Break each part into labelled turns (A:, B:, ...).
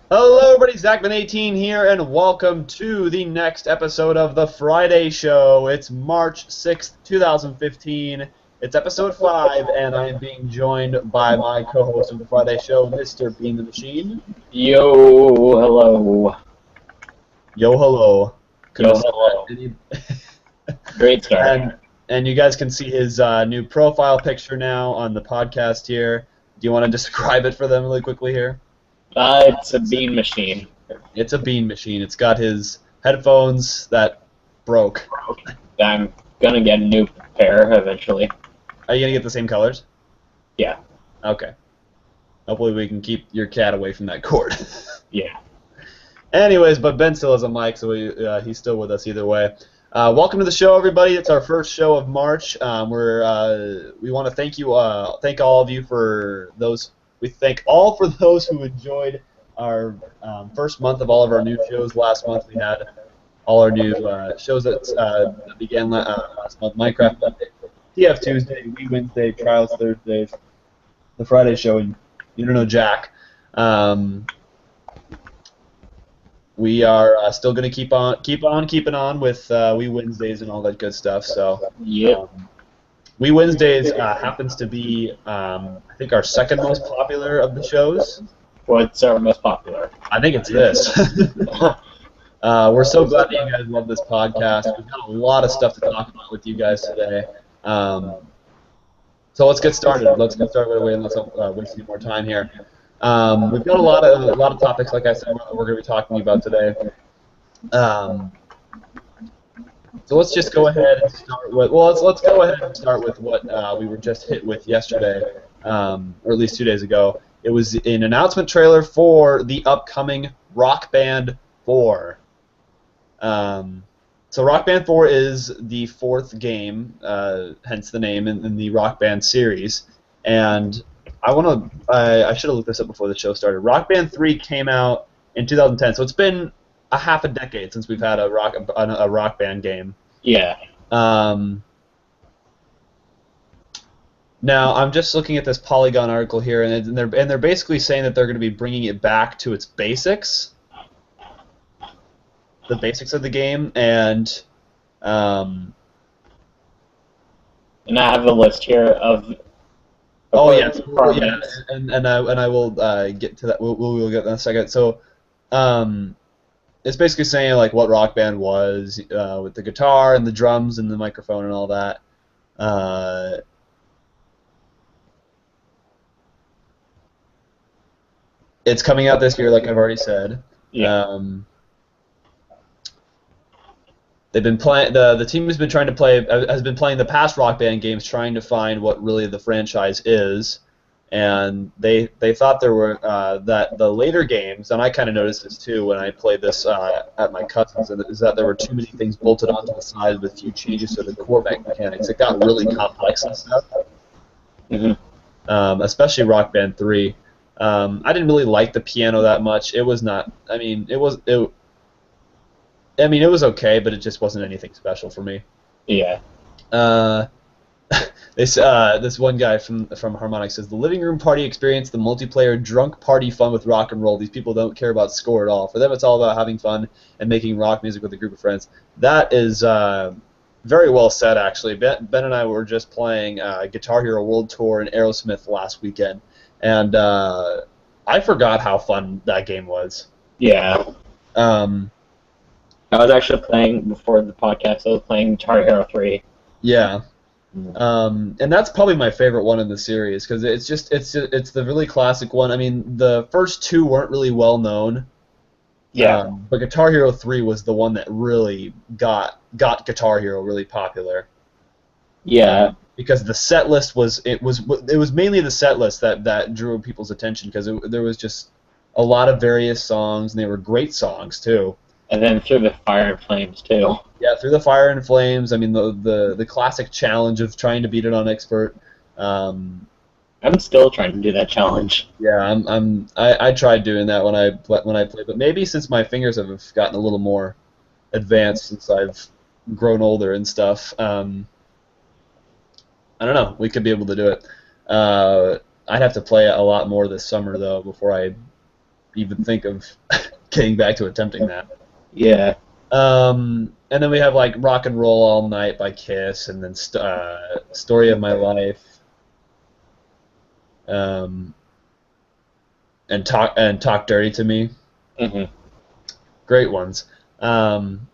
A: Hello, everybody. Zachman18 here, and welcome to the next episode of The Friday Show. It's March 6th, 2015. It's episode 5, and I am being joined by my co-host of The Friday Show, Mr. Bean the Machine.
B: Yo, hello.
A: Yo, hello.
B: Yo, hello. Great start.
A: And you guys can see his new profile picture now on the podcast here. Do you want to describe it for them really quickly here?
B: It's a bean machine.
A: It's a bean machine. It's got his headphones that broke.
B: I'm gonna get a new pair eventually.
A: Are you gonna get the same colors?
B: Yeah.
A: Okay. Hopefully we can keep your cat away from that cord.
B: Yeah.
A: Anyways, but Ben still has a mic, so he's still with us either way. Welcome to the show, everybody. It's our first show of March. We want to thank all of you for those. We thank all for those who enjoyed our first month of all of our new shows. Last month we had all our new shows that began last month. Minecraft Monday, TF Tuesday, We Wednesday, Trials Thursdays, the Friday show, and You Don't Know Jack. We are still going to keep on keeping on with We Wednesdays and all that good stuff. So
B: Yep.
A: We Wednesdays happens to be, I think, our second most popular of the shows.
B: What's our most popular?
A: I think it's this. We're so glad that you guys love this podcast. We've got a lot of stuff to talk about with you guys today. So let's get started. Let's get started right away and let's waste any more time here. We've got a lot of topics, like I said, we're going to be talking about today. So let's just go ahead and start with, let's go ahead and start with what we were just hit with yesterday, or at least 2 days ago. It was an announcement trailer for the upcoming Rock Band 4. So Rock Band 4 is the fourth game, hence the name, in the Rock Band series. And I should have looked this up before the show started. Rock Band 3 came out in 2010, so it's been a half a decade since we've had a Rock Band game.
B: Yeah.
A: Now I'm just looking at this Polygon article here, and they're basically saying that they're going to be bringing it back to its basics, the basics of the game, and
B: I have a list here of.
A: Oh yes, yeah, and I will get to that. We'll get that in a second. So, it's basically saying like what Rock Band was with the guitar and the drums and the microphone and all that. It's coming out this year, like I've already said.
B: Yeah.
A: They've been playing. The team has been playing the past Rock Band games, trying to find what really the franchise is, and they thought there were that the later games, and I kind of noticed this too when I played this at my cousin's, is that there were too many things bolted onto the side with a few changes to the core mechanics. It got really complex and stuff.
B: Mm-hmm.
A: Especially Rock Band 3. I didn't really like the piano that much. It was not. I mean, it was okay, but it just wasn't anything special for me.
B: Yeah.
A: This one guy from Harmonix says, the living room party experience, the multiplayer drunk party fun with rock and roll. These people don't care about score at all. For them, it's all about having fun and making rock music with a group of friends. That is very well said, actually. Ben and I were just playing Guitar Hero World Tour and Aerosmith last weekend, and I forgot how fun that game was.
B: Yeah. I was actually playing, before the podcast, I was playing Guitar Hero 3.
A: Yeah. And that's probably my favorite one in the series, because it's the really classic one. I mean, the first two weren't really well known.
B: Yeah.
A: But Guitar Hero 3 was the one that really got Guitar Hero really popular.
B: Yeah.
A: Because the set list was mainly the set list that drew people's attention, because there was just a lot of various songs, and they were great songs too.
B: And then Through the Fire and Flames too.
A: Yeah, Through the Fire and Flames. I mean, the classic challenge of trying to beat it on expert.
B: I'm still trying to do that challenge.
A: Yeah, I tried doing that when I played, but maybe since my fingers have gotten a little more advanced since I've grown older and stuff, I don't know. We could be able to do it. I'd have to play it a lot more this summer though before I even think of getting back to attempting that.
B: Yeah.
A: And then we have like Rock and Roll All Night by Kiss, and then Story of My Life, and Talk Dirty to Me.
B: Mm-hmm.
A: Great ones. And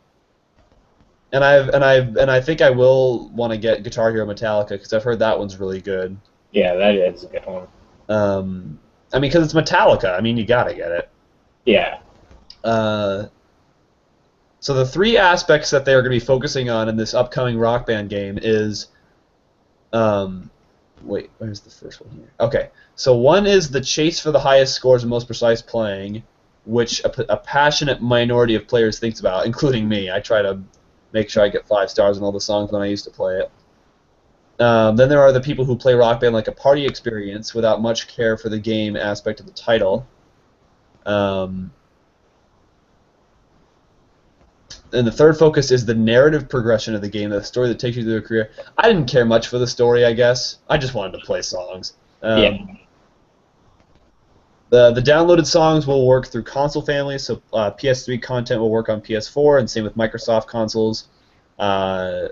A: I think I will want to get Guitar Hero Metallica because I've heard that one's really good.
B: Yeah, that is a good one.
A: I mean, because it's Metallica. I mean, you gotta get it.
B: Yeah.
A: So the three aspects that they are going to be focusing on in this upcoming Rock Band game is, wait, where's the first one here? Okay, so one is the chase for the highest scores and most precise playing, which a passionate minority of players thinks about, including me. I try to make sure I get 5 stars in all the songs when I used to play it. Then there are the people who play Rock Band like a party experience without much care for the game aspect of the title. And the third focus is the narrative progression of the game, the story that takes you through a career. I didn't care much for the story, I guess. I just wanted to play songs.
B: Yeah.
A: The downloaded songs will work through console families, so PS3 content will work on PS4, and same with Microsoft consoles. They're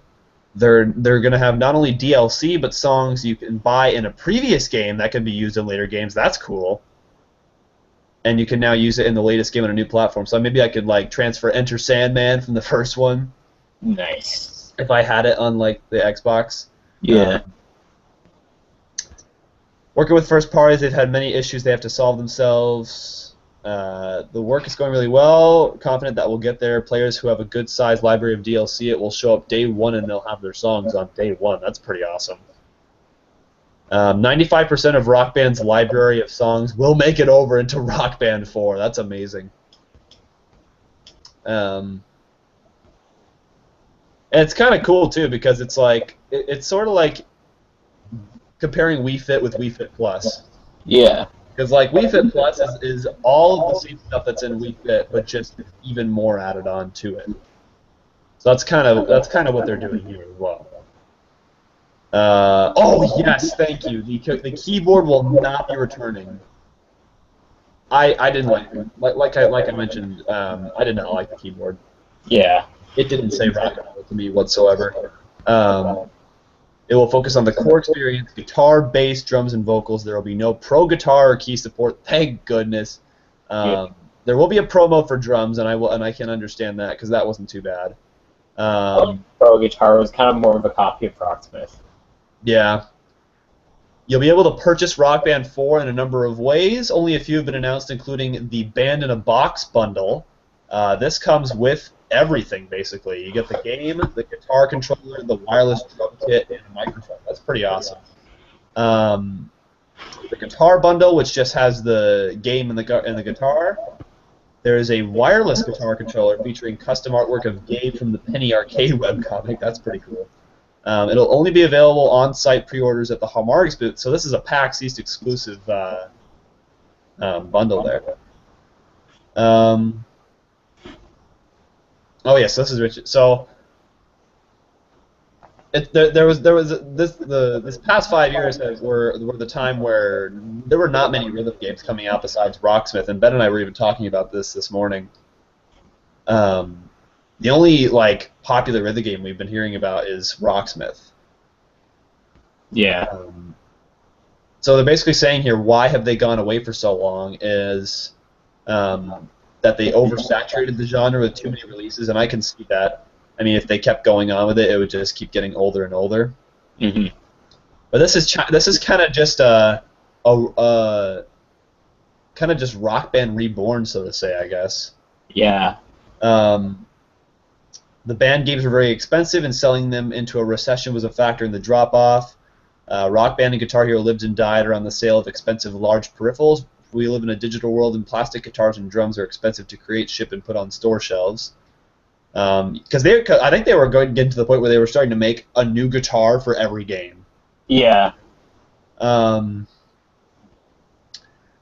A: going to have not only DLC, but songs you can buy in a previous game that can be used in later games. That's cool. And you can now use it in the latest game on a new platform. So maybe I could like transfer Enter Sandman from the first one.
B: Nice.
A: If I had it on like the Xbox.
B: Yeah.
A: Working with first parties, they've had many issues they have to solve themselves. The work is going really well. Confident that we'll get there. Players who have a good sized library of DLC, it will show up day one and they'll have their songs on day one. That's pretty awesome. 95% of Rock Band's library of songs will make it over into Rock Band 4. That's amazing. And it's kind of cool too because it's like it's sort of like comparing Wii Fit with Wii Fit Plus.
B: Yeah.
A: Because like Wii Fit Plus is all of the same stuff that's in Wii Fit, but just even more added on to it. So that's kind of what they're doing here as well. Oh yes, thank you. The keyboard will not be returning. I didn't like it. Like I mentioned, I did not like the keyboard.
B: Yeah.
A: It didn't say rock and roll to me whatsoever. It will focus on the core experience: guitar, bass, drums, and vocals. There will be no pro guitar or key support. Thank goodness.
B: Yeah.
A: There will be a promo for drums, and I can understand that because that wasn't too bad.
B: Pro guitar was kind of more of a copy of Rocksmith.
A: Yeah. You'll be able to purchase Rock Band 4 in a number of ways. Only a few have been announced, including the Band in a Box bundle. This comes with everything, basically. You get the game, the guitar controller, the wireless drum kit, and a microphone. That's pretty awesome. The guitar bundle, which just has the game and the guitar. There is a wireless guitar controller featuring custom artwork of Gabe from the Penny Arcade webcomic. That's pretty cool. It'll only be available on-site pre-orders at the Hallmarks booth, so this is a PAX East exclusive bundle there. Oh yes, this is Richard. So this past 5 years were the time where there were not many rhythm games coming out besides Rocksmith, and Ben and I were even talking about this morning. The only like popular rhythm game we've been hearing about is Rocksmith.
B: Yeah.
A: So they're basically saying here, why have they gone away for so long? Is that they oversaturated the genre with too many releases, and I can see that. I mean, if they kept going on with it, it would just keep getting older and older.
B: Mm-hmm.
A: But this is kind of just kind of just Rock Band reborn, so to say, I guess.
B: Yeah.
A: The band games were very expensive, and selling them into a recession was a factor in the drop-off. Rock Band and Guitar Hero lived and died around the sale of expensive large peripherals. We live in a digital world, and plastic guitars and drums are expensive to create, ship, and put on store shelves. Because I think they were going to get to the point where they were starting to make a new guitar for every game.
B: Yeah.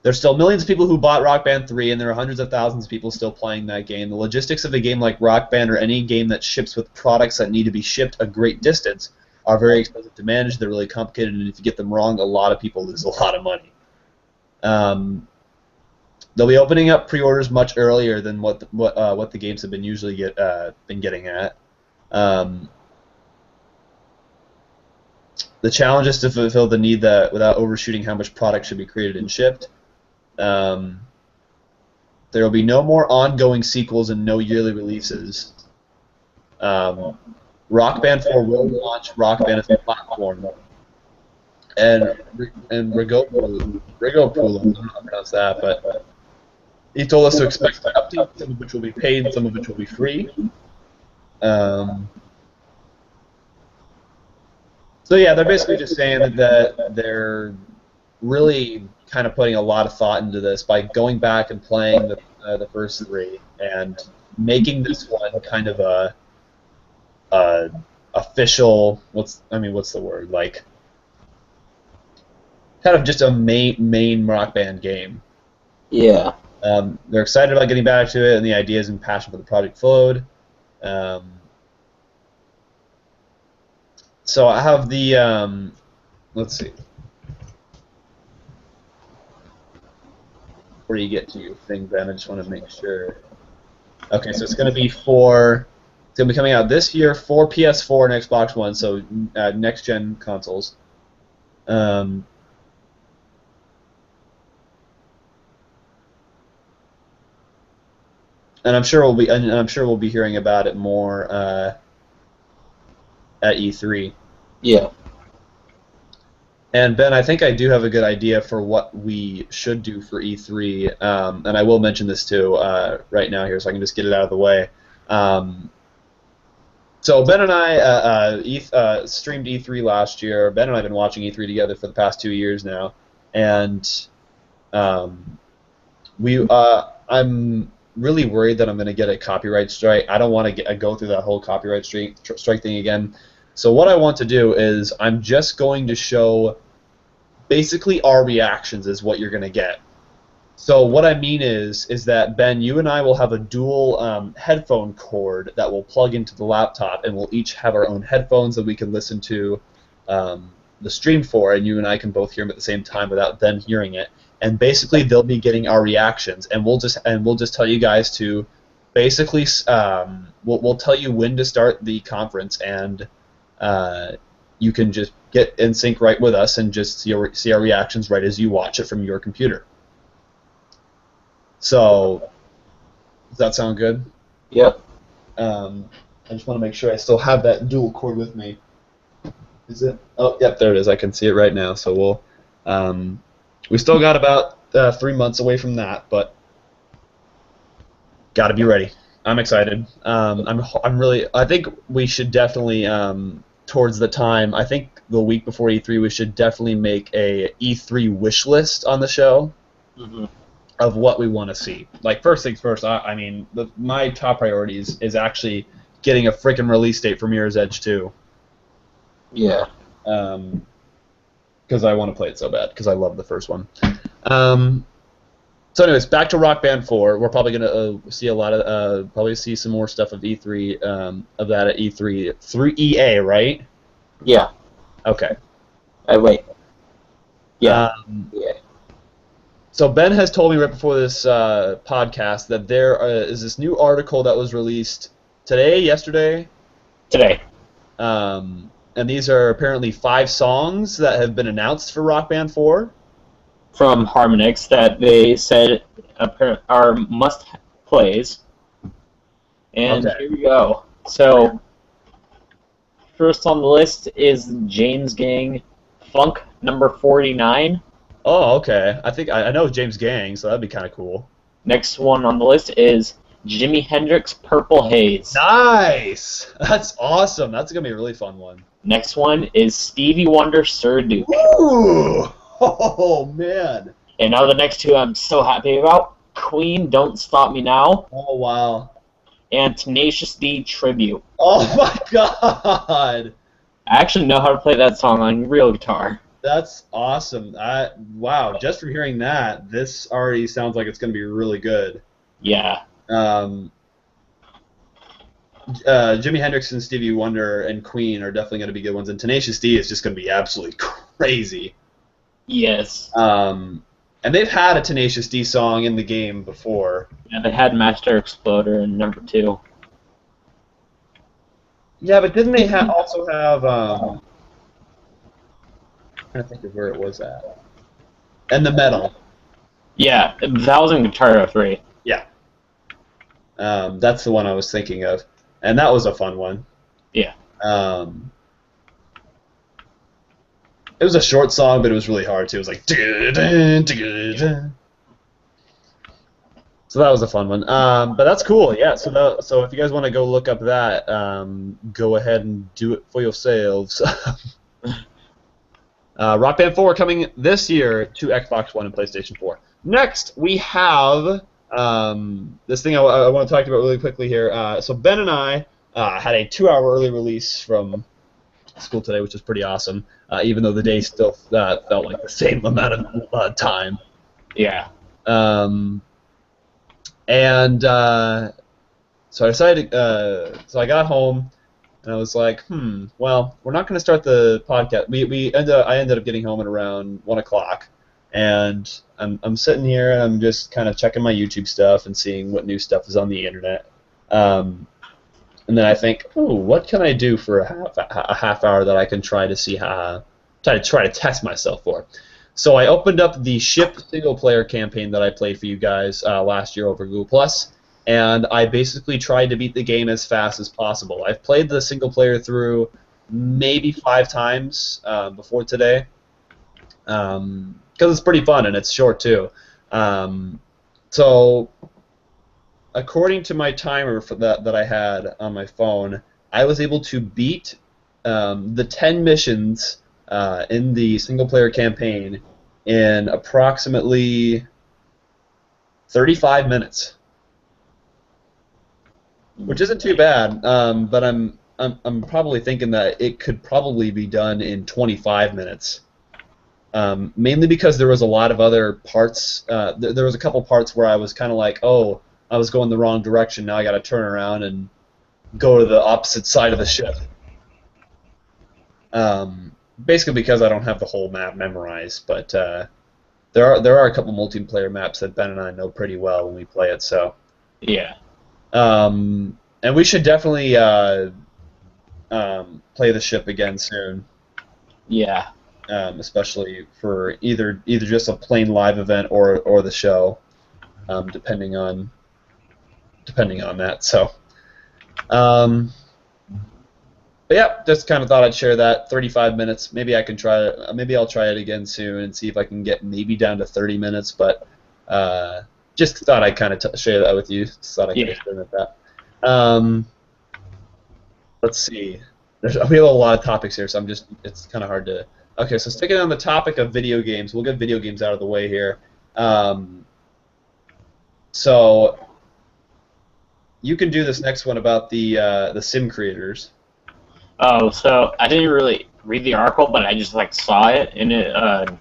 A: There's still millions of people who bought Rock Band 3, and there are hundreds of thousands of people still playing that game. The logistics of a game like Rock Band or any game that ships with products that need to be shipped a great distance are very expensive to manage. They're really complicated, and if you get them wrong, a lot of people lose a lot of money. they'll be opening up pre-orders much earlier than what the games have been usually been getting at. The challenge is to fulfill the need that without overshooting how much product should be created and shipped. There will be no more ongoing sequels and no yearly releases. Rock Band 4 will launch Rock Band as a platform. And Rigopool, I don't know how to pronounce that, but he told us to expect updates, some of which will be paid and some of which will be free. So yeah, they're basically just saying that they're really kind of putting a lot of thought into this by going back and playing the first three and making this one kind of a official. What's the word? Like kind of just a main Rock Band game.
B: Yeah.
A: They're excited about getting back to it, and the ideas and passion for the project flowed. So I have the, let's see. Where do you get to your thing, Ben? I just want to make sure. Okay, so it's going to be coming out this year for PS4 and Xbox One, so next-gen consoles. And I'm sure we'll be hearing about it more at E3.
B: Yeah.
A: And Ben, I think I do have a good idea for what we should do for E3, and I will mention this too right now here, so I can just get it out of the way. So Ben and I streamed E3 last year. Ben and I have been watching E3 together for the past 2 years now, and I'm really worried that I'm going to get a copyright strike. I don't want to go through that whole copyright strike thing again. So what I want to do is I'm just going to show basically our reactions is what you're going to get. So what I mean is that, Ben, you and I will have a dual headphone cord that will plug into the laptop, and we'll each have our own headphones that we can listen to the stream for, and you and I can both hear them at the same time without them hearing it. And basically they'll be getting our reactions, and we'll just tell you guys to basically we'll tell you when to start the conference, and you can just get in sync right with us and just see our reactions right as you watch it from your computer. So, does that sound good?
B: Yep.
A: I just want to make sure I still have that dual cord with me. Is it? Oh, yep, there it is. I can see it right now. So we'll we still got about 3 months away from that, but got to be ready. I'm excited. I'm really. I think we should definitely towards the time. I think the week before E3, we should definitely make a E3 wish list on the show of what we want to see. Like first things first. I mean, my top priority is actually getting a freaking release date for Mirror's Edge 2.
B: Yeah.
A: Because I want to play it so bad, because I love the first one. So anyways, back to Rock Band 4. We're probably going to see a lot of, probably see some more stuff of E3, of that at E3 through EA, right?
B: Yeah.
A: Okay.
B: Wait. Yeah. Yeah.
A: So Ben has told me right before this podcast that there is this new article that was released yesterday?
B: Today.
A: And these are apparently 5 songs that have been announced for Rock Band 4.
B: From Harmonix that they said are must-plays. And
A: Okay.
B: Here we go. So, first on the list is James Gang Funk number 49.
A: Oh, okay. I think I know James Gang, so that'd be kind of cool.
B: Next one on the list is Jimi Hendrix Purple Haze.
A: Nice! That's awesome. That's going to be a really fun one.
B: Next one is Stevie Wonder Sir Duke.
A: Ooh! Oh, man.
B: And now the next two I'm so happy about. Queen Don't Stop Me Now.
A: Oh, wow.
B: And Tenacious D Tribute.
A: Oh, my God!
B: I actually know how to play that song on real guitar.
A: That's awesome. Wow, just from hearing that, this already sounds like it's going to be really good.
B: Yeah.
A: Jimi Hendrix and Stevie Wonder and Queen are definitely going to be good ones, and Tenacious D is just going to be absolutely crazy.
B: Yes.
A: And they've had a Tenacious D song in the game before.
B: Yeah, they had Master Exploder in number 2.
A: Yeah, but didn't they also have? I'm trying to think of where it was at. And the metal.
B: Yeah, that was in Guitar Hero 3.
A: Yeah. That's the one I was thinking of, and that was a fun one.
B: Yeah.
A: It was a short song, but it was really hard too. It was like. So that was a fun one. But that's cool. Yeah. So if you guys want to go look up that, go ahead and do it for yourselves. Rock Band 4 coming this year to Xbox One and PlayStation 4. Next, we have this thing I want to talk about really quickly here. So Ben and I had a 2-hour early release from school today, which was pretty awesome, even though the day still felt like the same amount of time.
B: Yeah.
A: And so I decided, so I got home, and I was like, well, we're not going to start the podcast. I ended up getting home at around 1 o'clock, and I'm sitting here, and I'm just kind of checking my YouTube stuff and seeing what new stuff is on the internet. And then I think, what can I do for a half hour that I can try to see try to test myself for? So I opened up the Ship single-player campaign that I played for you guys last year over Google+, and I basically tried to beat the game as fast as possible. I've played the single-player through maybe 5 times before today, because it's pretty fun and it's short too. So according to my timer for that I had on my phone, I was able to beat the 10 missions in the single-player campaign in approximately 35 minutes, which isn't too bad. But I'm probably thinking that it could probably be done in 25 minutes. Mainly because there was a lot of other parts. There was a couple parts where I was kind of like, oh, I was going the wrong direction. Now I got to turn around and go to the opposite side of the ship. Basically because I don't have the whole map memorized, but there are a couple multiplayer maps that Ben and I know pretty well when we play it. So
B: yeah,
A: and we should definitely play the ship again soon.
B: Yeah,
A: especially for either just a plain live event or the show, depending on that. So. But yeah, just kind of thought I'd share that. 35 minutes. Maybe I can try it. Maybe I'll try it again soon and see if I can get maybe down to 30 minutes. But just thought I'd kind of share that with you. Just thought I could experiment that. Let's see. We have a lot of topics here, so it's kind of hard to. Okay, so sticking on the topic of video games, we'll get video games out of the way here. So you can do this next one about the sim creators.
B: Oh, so I didn't really read the article, but I just saw it, and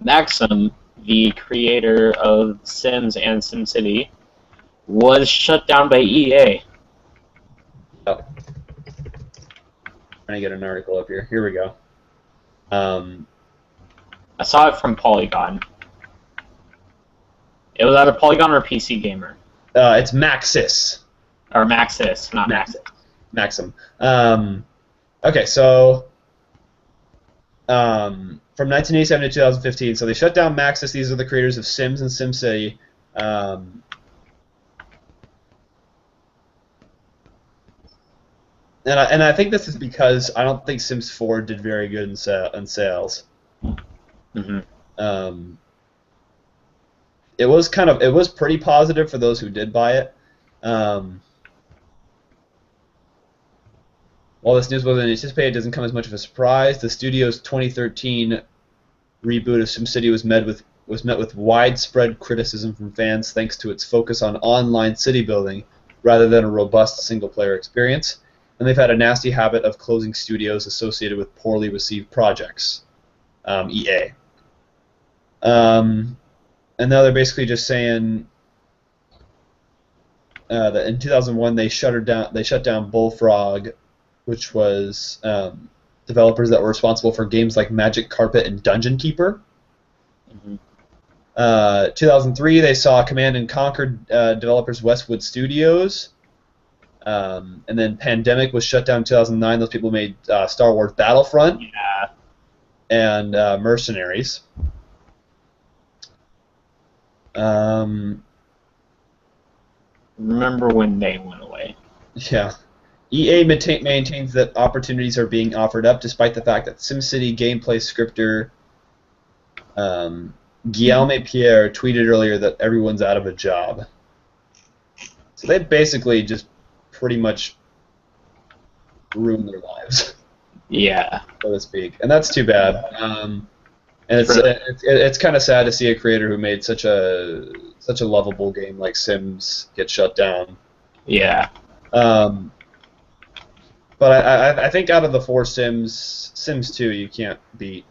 B: Maxim, the creator of Sims and SimCity, was shut down by EA.
A: Oh. Trying to get an article up here. Here we go.
B: I saw it from Polygon. It was either Polygon or PC Gamer.
A: It's Maxis.
B: Or Maxis, not Maxis.
A: Maxim. Okay, so from 1987 to 2015, so they shut down Maxis. These are the creators of Sims and SimCity. And I think this is because I don't think Sims 4 did very good in sales.
B: Mm-hmm.
A: It was pretty positive for those who did buy it. While this news wasn't anticipated, it doesn't come as much of a surprise. The studio's 2013 reboot of SimCity was met with widespread criticism from fans thanks to its focus on online city building rather than a robust single-player experience. And they've had a nasty habit of closing studios associated with poorly received projects. EA. And now they're basically just saying that in 2001 they shut down Bullfrog, which was developers that were responsible for games like Magic Carpet and Dungeon Keeper.
B: Mm-hmm.
A: 2003, they saw Command and Conquer developers Westwood Studios. And then Pandemic was shut down in 2009. Those people made Star Wars Battlefront and Mercenaries.
B: Remember when they went away?
A: Yeah. EA maintains that opportunities are being offered up despite the fact that SimCity gameplay scripter Guillaume Pierre tweeted earlier that everyone's out of a job. So they basically just pretty much ruined their lives.
B: Yeah.
A: So to speak. And that's too bad. And it's kind of sad to see a creator who made such a lovable game like Sims get shut down.
B: Yeah.
A: But I think out of the 4 Sims, Sims 2 you can't beat.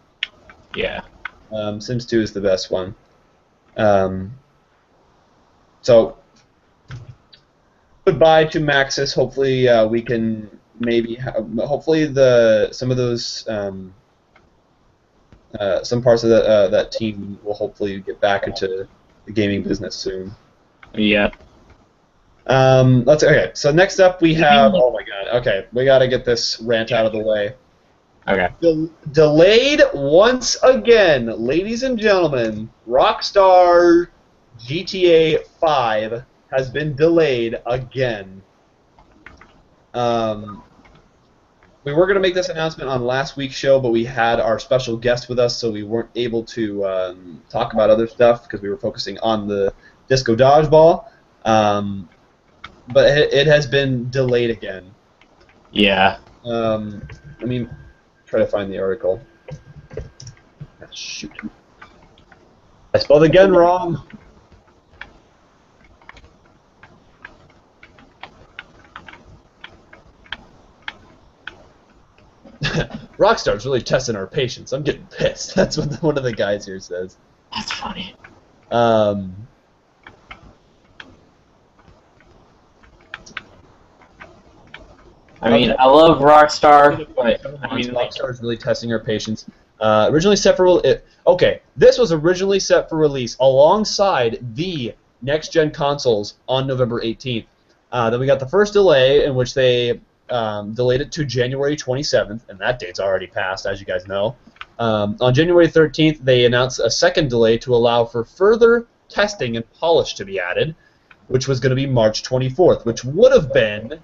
B: Yeah.
A: Sims 2 is the best one. So goodbye to Maxis. Hopefully we can maybe hopefully some of those some parts of that team will hopefully get back into the gaming business soon.
B: Yeah.
A: Okay. So next up we have. Oh my God. Okay, we got to get this rant out of the way.
B: Okay.
A: Delayed once again, ladies and gentlemen. Rockstar GTA 5 has been delayed again. We were going to make this announcement on last week's show, but we had our special guest with us, so we weren't able to talk about other stuff because we were focusing on the Disco Dodgeball. But it has been delayed again.
B: Yeah.
A: Let me try to find the article. Ah, shoot. I spelled again wrong. Rockstar's really testing our patience. I'm getting pissed. That's what one of the guys here says.
B: That's funny. I mean, I love Rockstar, but I mean,
A: Rockstar's really testing our patience. Originally set for this was originally set for release alongside the next-gen consoles on November 18th. Then we got the first delay in which they delayed it to January 27th, and that date's already passed, as you guys know. On January 13th, they announced a second delay to allow for further testing and polish to be added, which was going to be March 24th, which would have been,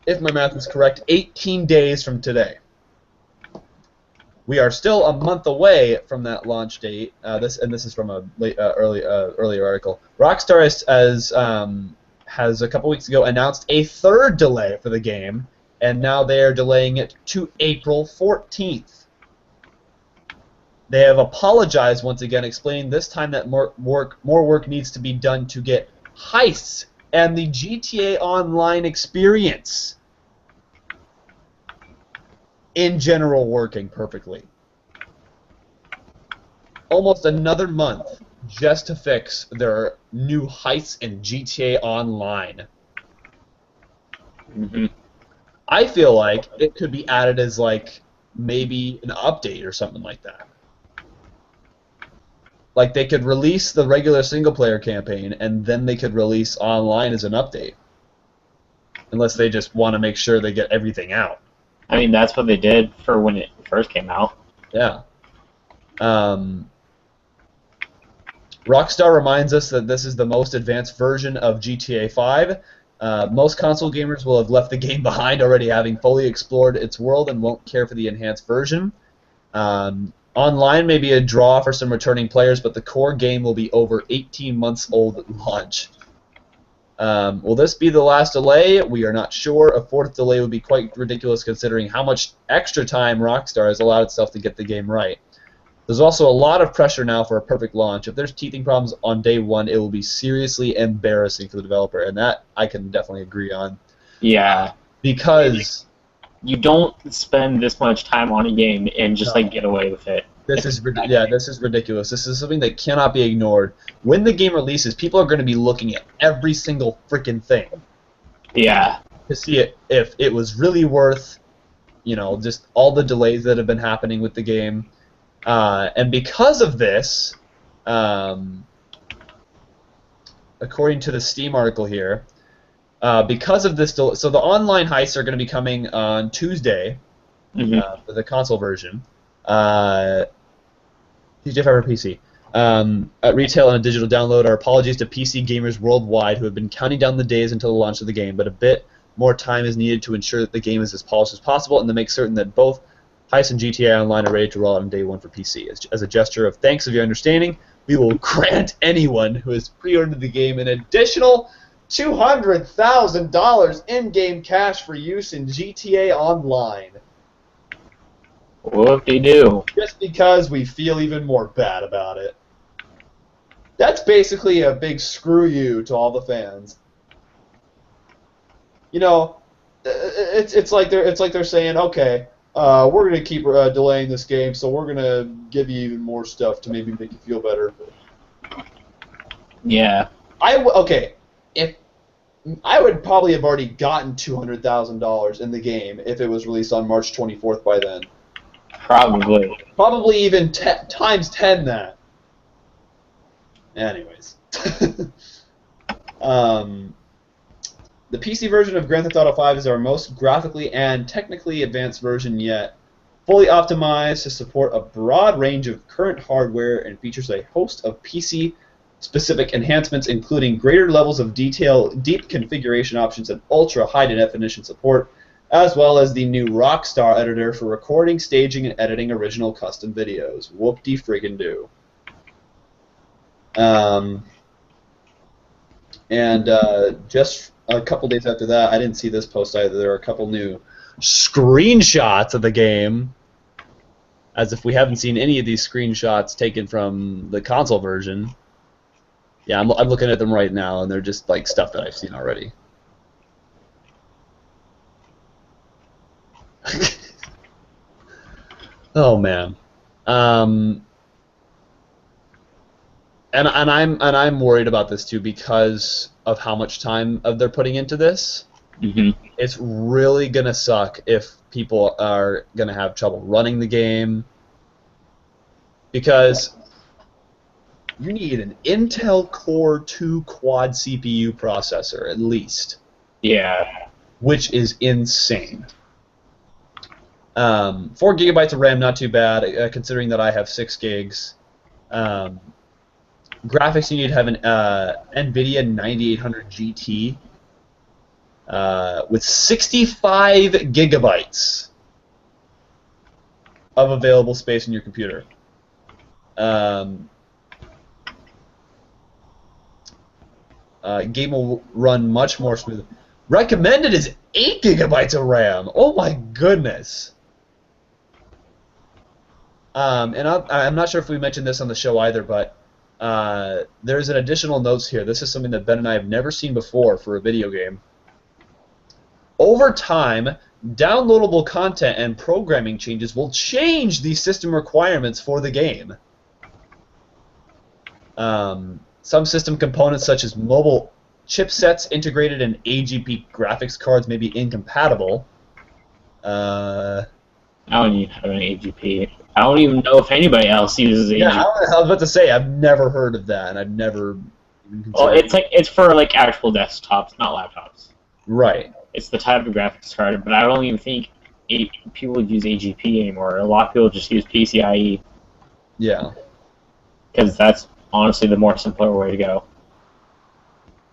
A: if my math is correct, 18 days from today. We are still a month away from that launch date. This is from a earlier article. Rockstar has a couple weeks ago announced a third delay for the game, and now they are delaying it to April 14th. They have apologized once again, explaining this time that more work needs to be done to get heists and the GTA Online experience in general working perfectly. Almost another month just to fix their new heists in GTA Online.
B: Mm-hmm.
A: I feel like it could be added as like maybe an update or something like that. Like they could release the regular single-player campaign and then they could release online as an update. Unless they just want to make sure they get everything out.
B: I mean, that's what they did for when it first came out.
A: Yeah. Rockstar reminds us that this is the most advanced version of GTA 5. Most console gamers will have left the game behind, already having fully explored its world and won't care for the enhanced version. Online may be a draw for some returning players, but the core game will be over 18 months old at launch. Will this be the last delay? We are not sure. A fourth delay would be quite ridiculous considering how much extra time Rockstar has allowed itself to get the game right. There's also a lot of pressure now for a perfect launch. If there's teething problems on day one, it will be seriously embarrassing for the developer, and that I can definitely agree on.
B: Yeah.
A: Because
B: you don't spend this much time on a game and just like get away with it.
A: This is ridiculous. This is something that cannot be ignored. When the game releases, people are going to be looking at every single freaking thing.
B: Yeah.
A: To see if it was really worth, just all the delays that have been happening with the game. And because of this, according to the Steam article here, because of this, so the online heists are going to be coming on Tuesday for the console version. DJ5 or PC. At retail and a digital download. Our apologies to PC gamers worldwide who have been counting down the days until the launch of the game, but a bit more time is needed to ensure that the game is as polished as possible and to make certain that both Heist and GTA Online are ready to roll out on day one for PC. As a gesture of thanks of your understanding, we will grant anyone who has pre-ordered the game an additional $200,000 in-game cash for use in GTA Online.
B: Whoop-de-doo.
A: Just because we feel even more bad about it. That's basically a big screw you to all the fans. You know, it's like they're saying, okay, we're gonna keep delaying this game, so we're gonna give you even more stuff to maybe make you feel better.
B: Yeah.
A: If I would probably have already gotten $200,000 in the game if it was released on March 24th by then.
B: Probably.
A: Probably even times 10 that. Anyways. The PC version of Grand Theft Auto 5 is our most graphically and technically advanced version yet. Fully optimized to support a broad range of current hardware and features a host of PC-specific enhancements, including greater levels of detail, deep configuration options, and ultra-high-definition support, as well as the new Rockstar editor for recording, staging, and editing original custom videos. Whoop-de-friggin-do. Just a couple days after that, I didn't see this post either, there are a couple new screenshots of the game, as if we haven't seen any of these screenshots taken from the console version. Yeah, I'm looking at them right now, and they're just like stuff that I've seen already. Oh man, and I'm worried about this too because of how much time they're putting into this. It's really gonna suck if people are gonna have trouble running the game because you need an Intel Core 2 quad CPU processor at least.
B: Yeah.
A: Which is insane. 4 gigabytes of RAM, not too bad, considering that I have 6 gigs. Graphics, you need to have an NVIDIA 9800 GT with 65 gigabytes of available space in your computer. Game will run much more smoothly. Recommended is 8 gigabytes of RAM. Oh my goodness. And I'm not sure if we mentioned this on the show either, but there's an additional notes here. This is something that Ben and I have never seen before for a video game. Over time, downloadable content and programming changes will change the system requirements for the game. Some system components, such as mobile chipsets integrated in AGP graphics cards, may be incompatible.
B: I don't even have an AGP. I don't even know if anybody else uses AGP.
A: Yeah, I was about to say, I've never heard of that, and I've never even considered.
B: Well, it's for like actual desktops, not laptops.
A: Right.
B: It's the type of graphics card, but I don't even think people would use AGP anymore. A lot of people just use PCIe.
A: Yeah.
B: Because that's honestly the more simpler way to go.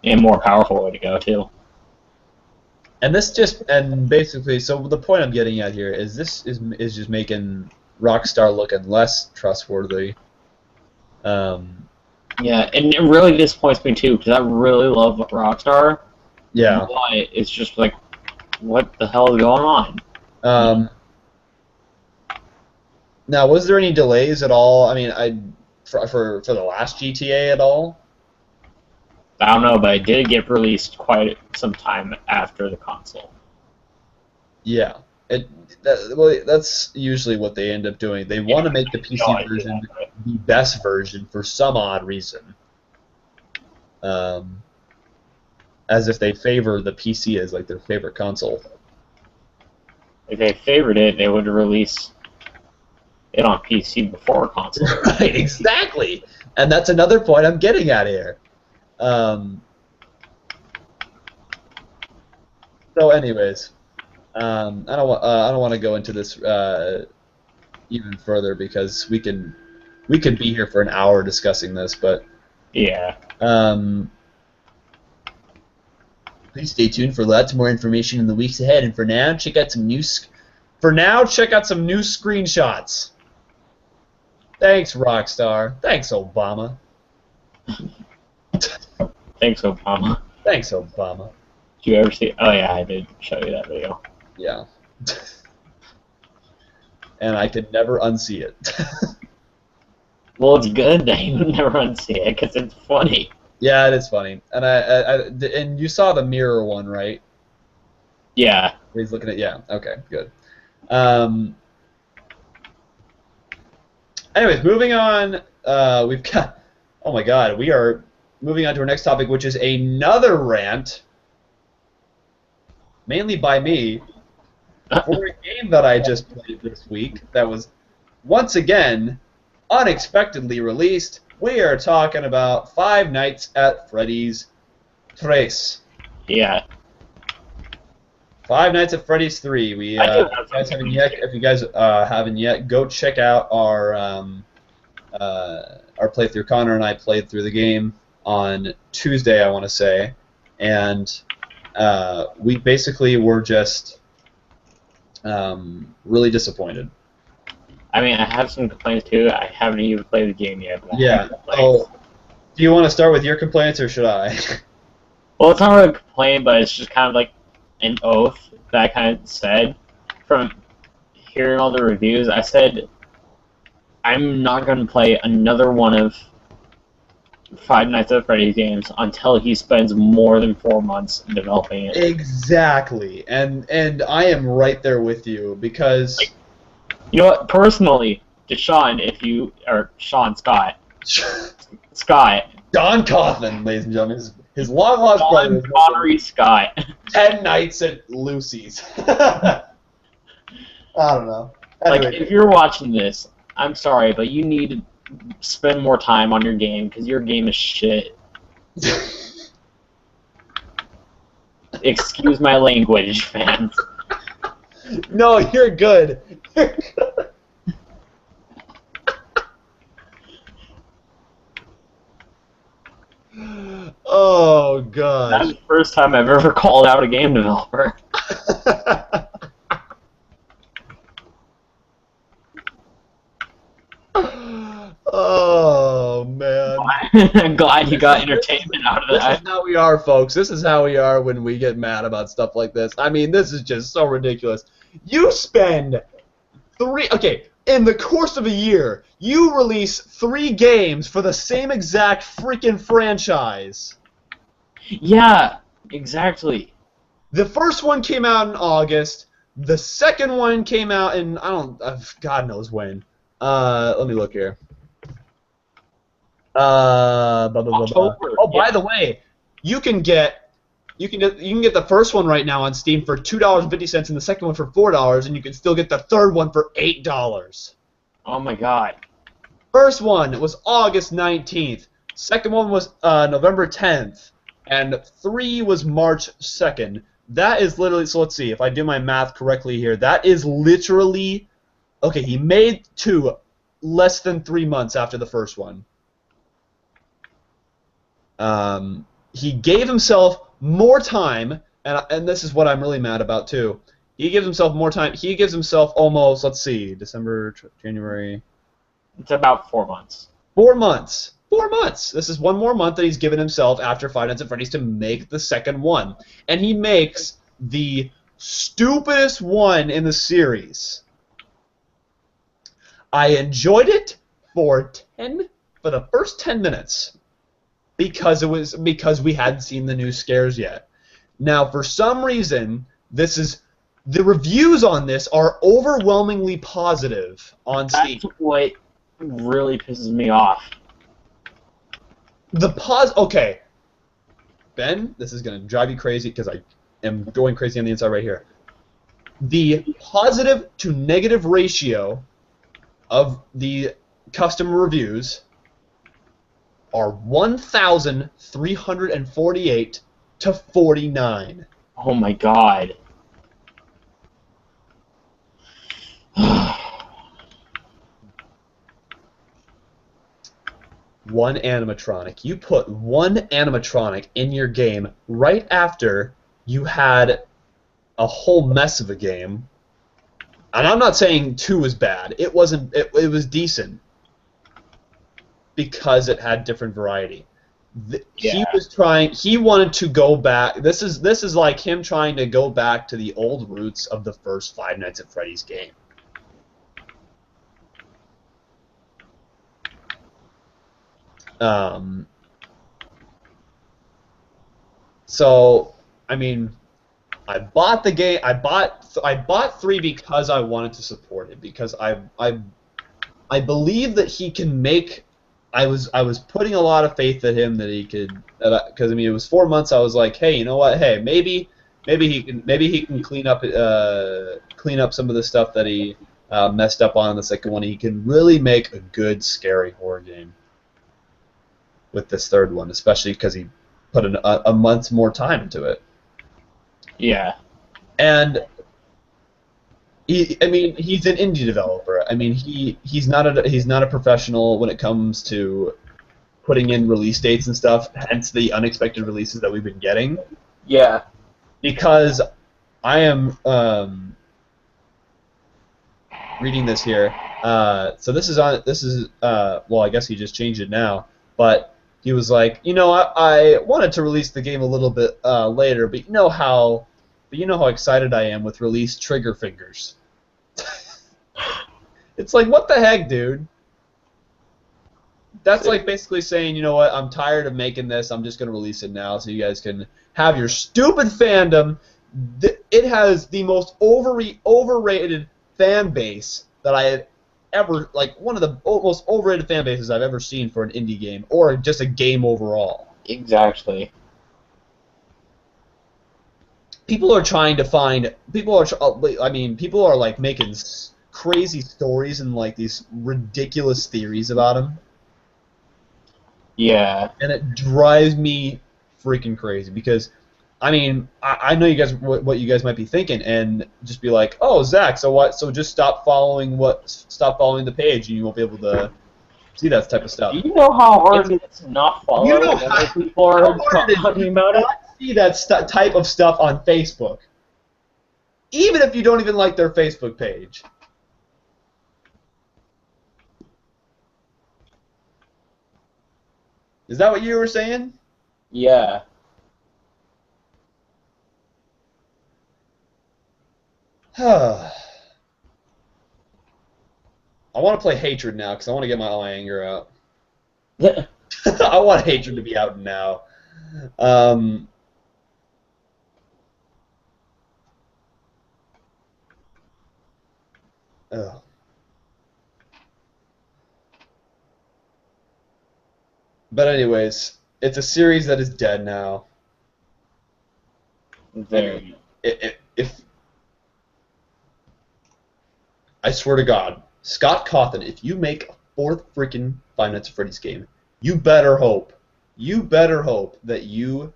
B: And more powerful way to go, too.
A: And basically, so the point I'm getting at here is this is just making Rockstar looking less trustworthy.
B: Yeah, and it really disappoints me, too, because I really love Rockstar.
A: Yeah.
B: But it's just like, what the hell is going on?
A: Now, was there any delays at all? I mean, for the last GTA at all?
B: I don't know, but it did get released quite some time after the console.
A: Yeah. That's usually what they end up doing. They want to make the PC version the best version for some odd reason. As if they favor the PC as like their favorite console.
B: If they favored it, they would release it on PC before console.
A: Right, exactly. And that's another point I'm getting at here. So, anyways, I don't want to go into this even further because we could be here for an hour discussing this, but
B: yeah.
A: Please stay tuned for lots more information in the weeks ahead. And for now, check out some new screenshots. Thanks, Rockstar. Thanks, Obama.
B: Thanks, Obama.
A: Thanks, Obama.
B: Did you ever see? Oh yeah, I did show you that video.
A: Yeah. And I could never unsee it.
B: Well, it's good that you never unsee it because it's funny.
A: Yeah, it is funny. And and you saw the mirror one, right?
B: Yeah.
A: He's looking at, yeah. Okay, good. Anyways, moving on. We've got. Oh my God, we are moving on to our next topic, which is another rant, mainly by me, for a game that I just played this week that was once again unexpectedly released. We are talking about Five Nights at Freddy's 3.
B: Yeah.
A: Five Nights at Freddy's 3. We if you guys haven't yet, go check out our playthrough. Connor and I played through the game on Tuesday, I want to say, and we basically were just really disappointed.
B: I mean, I have some complaints too. I haven't even played the game yet. But
A: Yeah. Oh, do you want to start with your complaints or should I?
B: Well, it's not really a complaint, but it's just kind of like an oath that I kind of said from hearing all the reviews. I said I'm not going to play another one of Five Nights at Freddy's games until he spends more than 4 months developing it.
A: Exactly, and I am right there with you because.
B: You know what? Personally, to Sean, Sean Scott,
A: Don Coughlin, ladies and gentlemen, his long lost brother.
B: Connery Scott.
A: 10 Nights at Lucy's. I don't know. Anyway.
B: Like, if you're watching this, I'm sorry, but you need to spend more time on your game because your game is shit. Excuse my language, fans.
A: No, you're good. You're good. Oh, God.
B: That's the first time I've ever called out a game developer.
A: Oh, man.
B: I'm glad you got entertainment out of that.
A: This is how we are, folks. This is how we are when we get mad about stuff like this. I mean, this is just so ridiculous. You spend in the course of a year, you release 3 games for the same exact freaking franchise.
B: Yeah, exactly.
A: The first one came out in August. The second one came out in, God knows when. Let me look here.
B: October.
A: Oh, by the way, you can get the first one right now on Steam for $2.50 and the second one for $4, and you can still get the third one for $8.
B: Oh my God.
A: First one was August 19th. Second one was November 10th, and 3 was March 2nd. That is literally, so let's see if I do my math correctly here. That is literally, okay, he made 2 less than 3 months after the first one. He gave himself more time, and this is what I'm really mad about too. He gives himself more time. He gives himself almost, let's see, December, January.
B: It's about 4 months.
A: 4 months. 4 months. This is one more month that he's given himself after Five Nights at Freddy's to make the second one. And he makes the stupidest one in the series. I enjoyed it for the first 10 minutes. Because we hadn't seen the new scares yet. Now, for some reason, the reviews on this are overwhelmingly positive on Steam.
B: That's what really pisses me off.
A: Okay, Ben, this is gonna drive you crazy because I am going crazy on the inside right here. The positive to negative ratio of the custom reviews are 1,348 to 49.
B: Oh my god.
A: One animatronic. You put one animatronic in your game right after you had a whole mess of a game. And I'm not saying 2 was bad. It wasn't. It was decent because it had different variety. He was trying. He wanted to go back. This is like him trying to go back to the old roots of the first Five Nights at Freddy's game. So, I mean, I bought the game. I bought 3 because I wanted to support it, because I believe that he can make. I was putting a lot of faith in him that he could, because I mean it was 4 months. I was like, hey, you know what? Hey, maybe he can clean up some of the stuff that he messed up on in the second one. He can really make a good scary horror game with this third one, especially because he put a month's more time into it.
B: Yeah.
A: And he's an indie developer. I mean, he's not a professional when it comes to putting in release dates and stuff. Hence the unexpected releases that we've been getting.
B: Yeah.
A: Because I am reading this here. So this is well, I guess he just changed it now, but he was like, you know, I wanted to release the game a little bit later, but you know how excited I am with release trigger fingers. It's like, what the heck, dude? That's like basically saying, you know what, I'm tired of making this, I'm just going to release it now so you guys can have your stupid fandom. It has the most overrated fan base that I have ever, like, one of the most overrated fan bases I've ever seen for an indie game, or just a game overall.
B: Exactly.
A: People are trying to find, people are like making crazy stories and like these ridiculous theories about him.
B: Yeah.
A: And it drives me freaking crazy because, I mean, I know you guys what you guys might be thinking, and just be like, oh, Zach, so what? So just stop following the page, and you won't be able to see that type of stuff.
B: Do you know how hard it is to not follow?
A: You know
B: other people are talking about it.
A: See that type of stuff on Facebook, even if you don't even like their Facebook page. Is that what you were saying?
B: Yeah.
A: I want to play Hatred now because I want to get my anger out. I want Hatred to be out now. Ugh. But anyways, it's a series that is dead now.
B: Very.
A: If I swear to God, Scott Cawthon, if you make a 4th freaking Five Nights at Freddy's game, you better hope that you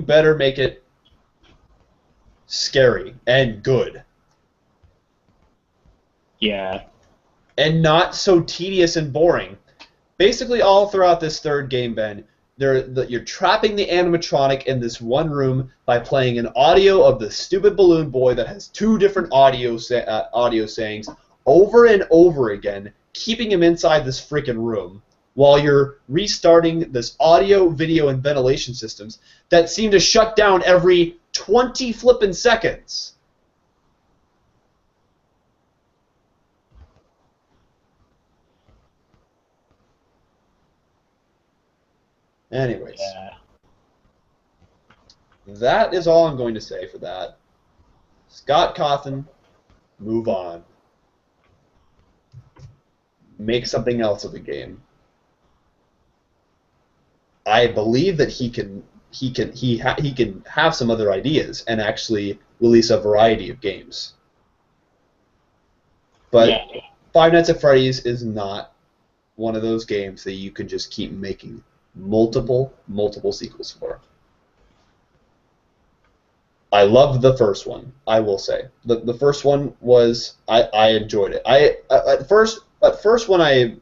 A: better make it scary and good.
B: Yeah.
A: And not so tedious and boring. Basically, all throughout this third game, Ben, you're trapping the animatronic in this one room by playing an audio of the stupid balloon boy that has 2 different audio sayings over and over again, keeping him inside this freaking room while you're restarting this audio, video, and ventilation systems that seem to shut down every 20 flippin' seconds. Anyways,
B: Yeah.
A: that is all I'm going to say for that. Scott Cawthon, move on. Make something else of the game. I believe that he can have some other ideas and actually release a variety of games. But
B: Yeah.
A: Five Nights at Freddy's is not one of those games that you can just keep making multiple sequels for. I loved the first one, I will say. The first one was I enjoyed it. At first when I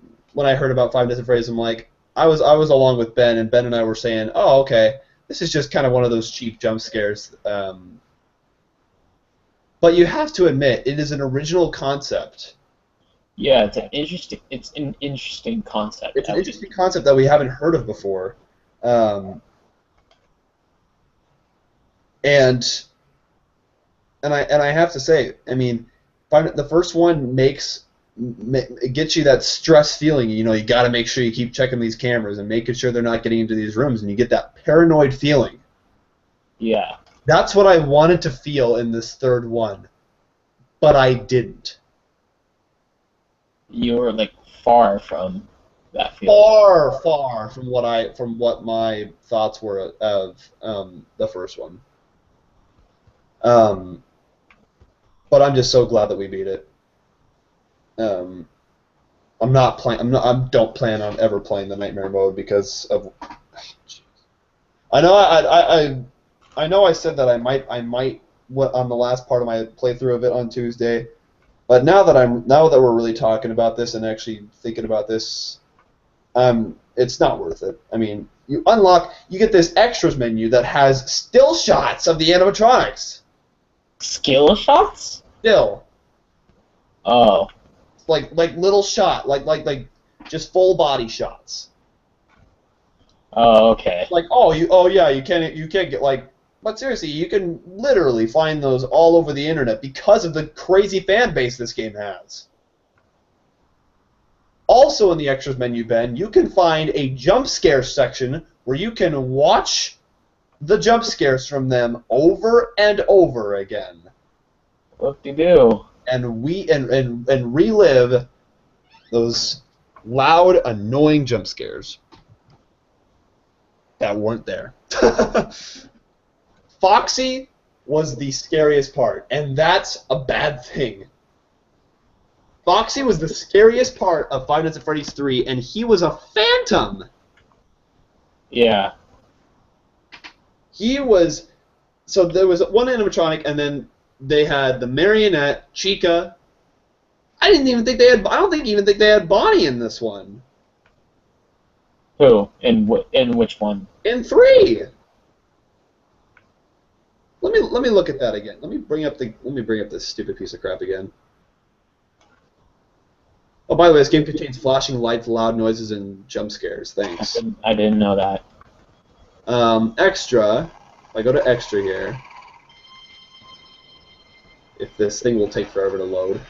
A: heard about Five Nights at Freddy's, I'm like, I was along with Ben, and Ben and I were saying, oh, okay, this is just kind of one of those cheap jump scares. But you have to admit, it is an original concept.
B: Yeah, it's an interesting concept.
A: It's an interesting concept that we haven't heard of before. And I have to say, I mean, the first one it gets you that stress feeling. You know, you got to make sure you keep checking these cameras and making sure they're not getting into these rooms, and you get that paranoid feeling.
B: Yeah.
A: That's what I wanted to feel in this third one, but I didn't.
B: You were like far from that feeling.
A: Far from what my thoughts were of the first one. But I'm just so glad that we beat it. I don't plan on ever playing the nightmare mode because of. I know I said that I might on the last part of my playthrough of it on Tuesday, but now that we're really talking about this and actually thinking about this, it's not worth it. I mean, you get this extras menu that has still shots of the animatronics.
B: Skill shots?
A: Still.
B: Oh.
A: Like little shot, like just full body shots.
B: Oh, okay.
A: Like you can't get like, but seriously, you can literally find those all over the internet because of the crazy fan base this game has. Also in the extras menu, Ben, you can find a jump scare section where you can watch the jump scares from them over and over again.
B: Whoop-de-doo.
A: And relive those loud, annoying jump scares that weren't there. Foxy was the scariest part, and that's a bad thing. Foxy was the scariest part of Five Nights at Freddy's 3, and he was a phantom.
B: Yeah.
A: He was... So there was one animatronic, and then they had the marionette, Chica. I don't even think they had Bonnie in this one.
B: Who? In which one?
A: In 3. Let me look at that again. Let me bring up this stupid piece of crap again. Oh, by the way, this game contains flashing lights, loud noises, and jump scares. Thanks.
B: I didn't know that.
A: Extra. If I go to extra here, if this thing will take forever to load.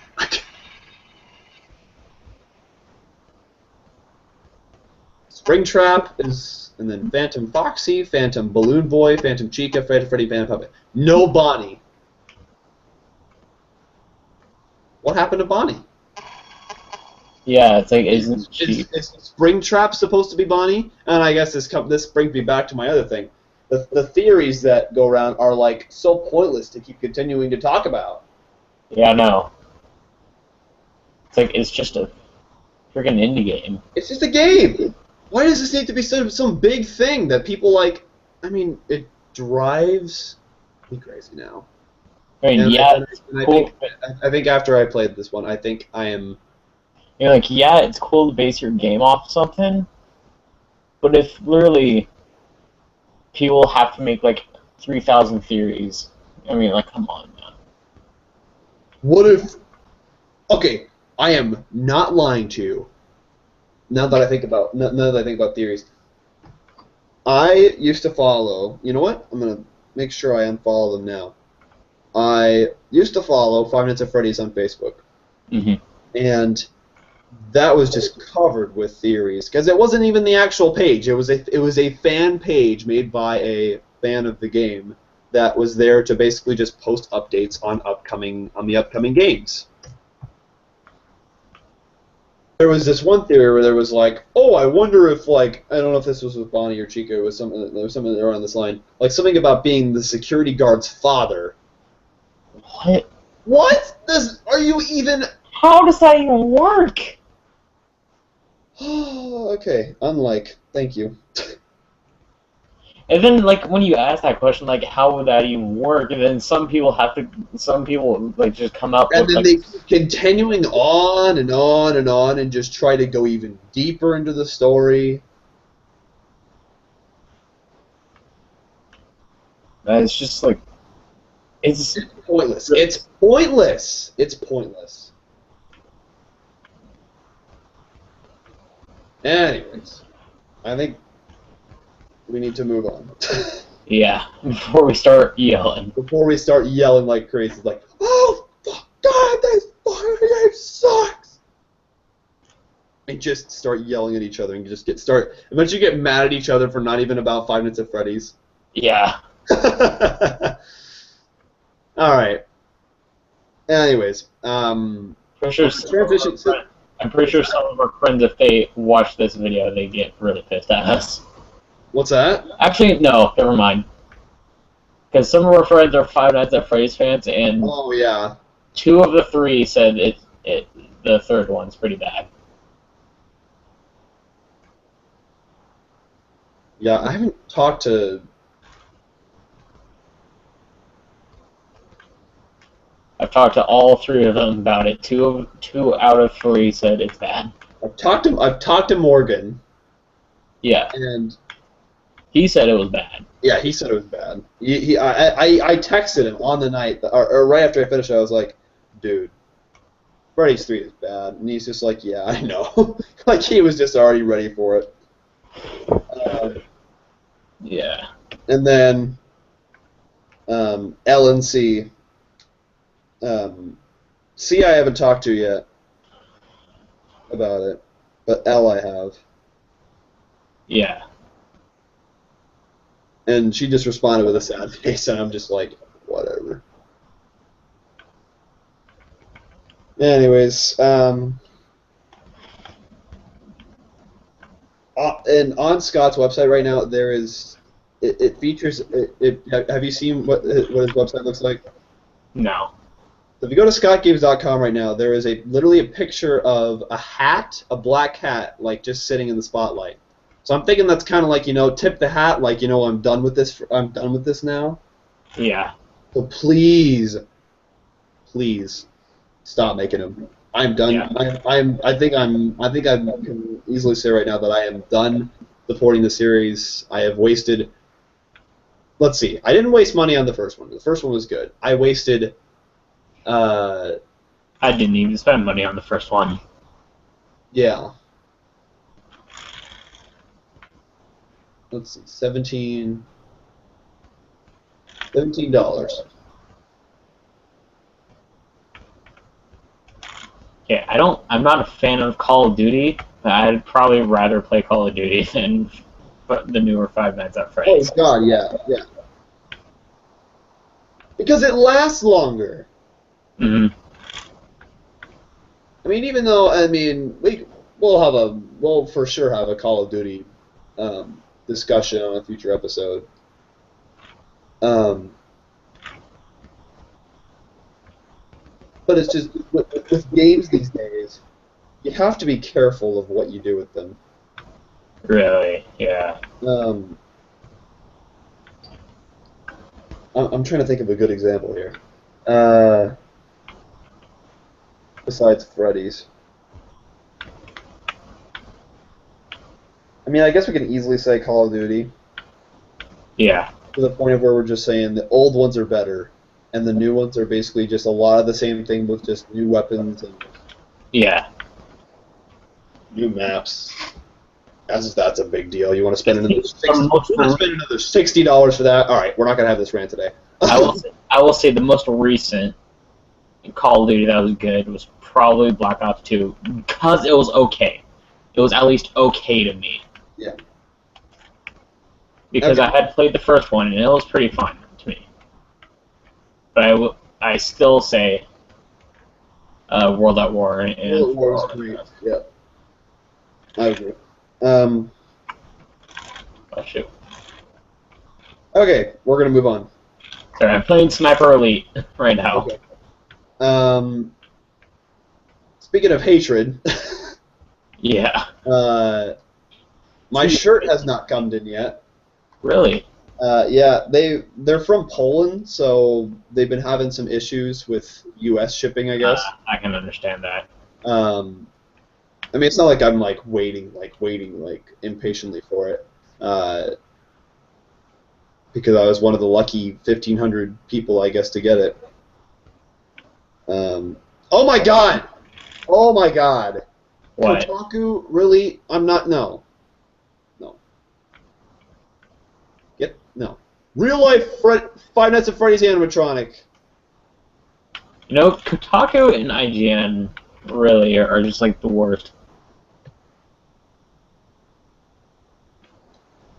A: Springtrap is, and then Phantom Foxy, Phantom Balloon Boy, Phantom Chica, Phantom Freddy, Phantom Puppet. No Bonnie. What happened to Bonnie?
B: Yeah, it's like, isn't she...
A: Is Springtrap supposed to be Bonnie? And I guess this brings me back to my other thing. The theories that go around are like so pointless to keep continuing to talk about.
B: Yeah, I know. It's like, it's just a freaking indie game.
A: It's just a game. Why does this need to be some big thing that people like? I mean, it drives me crazy now.
B: I mean,
A: and
B: yeah, cool.
A: I think after I played this one, I think I am...
B: You're like, yeah, it's cool to base your game off something, but if literally people have to make like 3,000 theories, I mean, like, come on, man.
A: What if... Okay, I am not lying to you. Now that I think about theories, I used to follow. You know what? I'm gonna make sure I unfollow them now. I used to follow Five Nights at Freddy's on Facebook, and that was just covered with theories because it wasn't even the actual page. It was a fan page made by a fan of the game that was there to basically just post updates on the upcoming games. There was this one theory where there was like, oh, I wonder if, like, I don't know if this was with Bonnie or Chica, there was something around this line, like something about being the security guard's father.
B: What?
A: What? Are you even...
B: How does that even work?
A: Okay, unlike. Thank you.
B: And then, like, when you ask that question, like, how would that even work? And then some people, like, just come up
A: And
B: with,
A: then
B: like...
A: they keep continuing on and on and on and just try to go even deeper into the story.
B: It's just, like... It's
A: pointless. It's pointless. It's pointless. Anyways, I think we need to move on.
B: Yeah, before we start yelling.
A: Before we start yelling like crazy, like, oh, fuck, God, this fucking game sucks! And just start yelling at each other and just eventually get mad at each other for not even about 5 Nights at Freddy's.
B: Yeah.
A: Alright. Anyways,
B: I'm pretty sure
A: transition.
B: I'm pretty sure some of our friends, if they watch this video, they get really pissed at us.
A: What's that?
B: Actually, no, never mind. Because some of our friends are 5 Nights at Freddy's fans, and
A: Oh yeah.
B: 2 of the 3 said the third one's pretty bad.
A: Yeah, I haven't talked to.
B: I've talked to all 3 of them about it. 2 out of 3 said it's bad.
A: I've talked to Morgan.
B: Yeah.
A: And
B: he said it was bad.
A: yeah, he said it was bad. I texted him on the night, or right after I finished it, I was like, dude, Freddy's 3 is bad. And he's just like, yeah, I know. Like, he was just already ready for it.
B: Yeah.
A: And then L and C. C I haven't talked to yet about it, but L I have.
B: Yeah.
A: And she just responded with a sad face, and I'm just like, whatever. Anyways, and on Scott's website right now, there is, it features, have you seen what his website looks like?
B: No.
A: So if you go to scottgames.com right now, there is literally a picture of a hat, a black hat, like just sitting in the spotlight. So I'm thinking that's kind of like, tip the hat, like, I'm done with this now.
B: Yeah.
A: So please stop making them. I'm done.
B: Yeah.
A: I think I can easily say right now that I am done supporting the series. I have wasted. Let's see. I didn't waste money on the first one. The first one was good. I wasted.
B: I didn't even spend money on the first one.
A: Yeah. Let's see. $17.
B: Yeah, I'm not a fan of Call of Duty, but I'd probably rather play Call of Duty than the newer 5 Nights at Freddy's.
A: Oh God, yeah. Because it lasts longer.
B: Mm-hmm.
A: I mean, even though we'll for sure have a Call of Duty discussion on a future episode. But it's just with games these days, you have to be careful of what you do with them.
B: Really? Yeah.
A: I'm trying to think of a good example here. Besides Freddy's. I mean, I guess we can easily say Call of Duty.
B: Yeah.
A: To the point of where we're just saying the old ones are better, and the new ones are basically just a lot of the same thing with just new weapons and new maps. That's a big deal. You want to spend another $60 for that? All right, we're not gonna have this rant today.
B: I will say the most recent Call of Duty that was good was probably Black Ops 2 because it was okay. It was at least okay to me.
A: Yeah.
B: Because I had played the first one and it was pretty fun to me. But I still say World at War.
A: World at War was great. Yeah. I agree.
B: Oh shoot.
A: Okay, we're gonna move on.
B: Sorry, I'm playing Sniper Elite right now.
A: Okay. speaking of hatred,
B: Yeah.
A: my shirt has not come in yet.
B: Really?
A: Yeah, they're from Poland, so they've been having some issues with U.S. shipping, I guess.
B: I can understand that.
A: I mean, it's not like I'm waiting impatiently for it, because I was one of the lucky 1,500 people, I guess, to get it. Oh my god! Oh my god!
B: What?
A: Kotaku, really? I'm not. No. No. Real life Five Nights at Freddy's animatronic.
B: You know, Kotaku and IGN really are just like the worst.